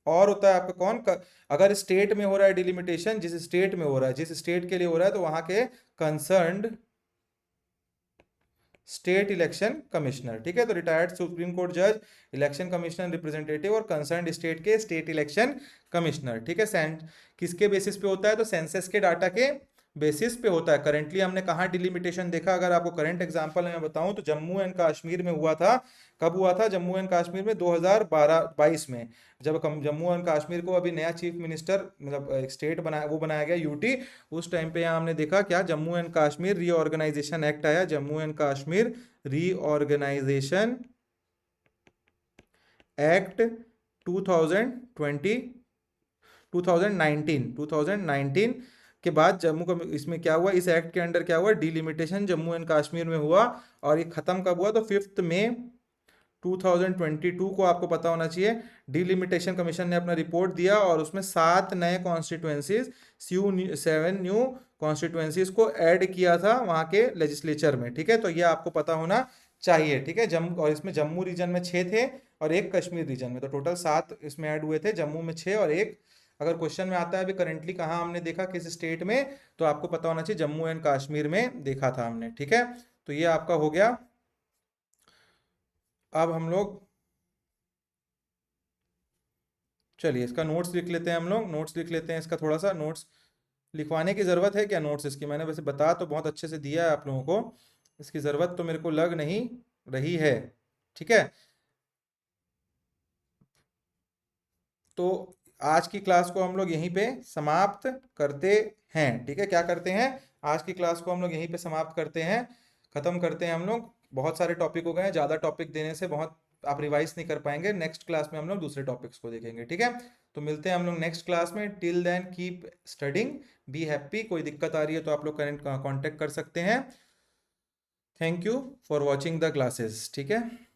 और होता है आपका अगर स्टेट में हो रहा है डिलिमिटेशन, जिस स्टेट में हो रहा है, जिस स्टेट के लिए हो रहा है, तो वहां के कंसर्न्ड स्टेट इलेक्शन कमिश्नर। ठीक है, तो रिटायर्ड सुप्रीम कोर्ट जज, इलेक्शन कमिश्नर रिप्रेजेंटेटिव, और कंसर्न्ड स्टेट के स्टेट इलेक्शन कमिश्नर। ठीक है, किसके बेसिस पे होता है, तो सेंसस के डाटा के बेसिस पे होता है। करेंटली हमने कहाँ डिलिमिटेशन देखा, अगर आपको करंट एग्जांपल मैं बताऊं तो जम्मू एंड कश्मीर में हुआ था। कब हुआ था जम्मू एंड कश्मीर में? 2012-22 में, जब जम्मू एंड कश्मीर को अभी नया चीफ मिनिस्टर, मतलब एक स्टेट बनाया, वो बनाया गया यूटी। उस टाइम पे यहाँ हमने देखा क्या, Jammu and Kashmir reorganisation act आया, Jammu and Kashmir reorganisation act 2020 2019 के बाद जम्मू का इसमें क्या हुआ, इस एक्ट के अंडर क्या हुआ, डिलिमिटेशन जम्मू एंड कश्मीर में हुआ। और ये खत्म कब हुआ, तो 5 मई 2022 को, आपको पता होना चाहिए। डिलिमिटेशन कमीशन ने अपना रिपोर्ट दिया और उसमें 7 नए कॉन्स्टिट्यूएंसीज, 7 न्यू कॉन्स्टिट्यूएंसीज को ऐड किया था वहां के लेजिस्लेचर में। ठीक है, तो ये आपको पता होना चाहिए। ठीक है, जम्मू, और इसमें जम्मू रीजन में 6 थे और एक कश्मीर रीजन में, तो टोटल 7 इसमें ऐड हुए थे, जम्मू में 6 और एक। अगर क्वेश्चन में आता है अभी करेंटली कहाँ हमने देखा, किस स्टेट में, तो आपको पता होना चाहिए जम्मू एंड कश्मीर में देखा था हमने। ठीक है, तो ये आपका हो गया। अब हम लोग, चलिए इसका नोट्स लिख लेते हैं, हम लोग नोट्स लिख लेते हैं इसका। थोड़ा सा नोट्स लिखवाने की ज़रूरत है क्या? नोट्स इसकी मैंने वैसे बता तो बहुत अच्छे से दिया है आप लोगों को, इसकी ज़रूरत तो मेरे को लग नहीं रही है। ठीक है, तो आज की क्लास को हम लोग यहीं पे समाप्त करते हैं। ठीक है, क्या करते हैं, आज की क्लास को हम लोग यहीं पे समाप्त करते हैं, ख़त्म करते हैं हम लोग। बहुत सारे टॉपिक हो गए हैं, ज़्यादा टॉपिक देने से बहुत आप रिवाइज नहीं कर पाएंगे। नेक्स्ट क्लास में हम लोग दूसरे टॉपिक्स को देखेंगे। ठीक है, तो मिलते हैं हम लोग नेक्स्ट क्लास में। Till then keep studying, be happy. कोई दिक्कत आ रही है तो आप लोग कनेक्ट कांटेक्ट कर सकते हैं। Thank you for watching the classes. ठीक है।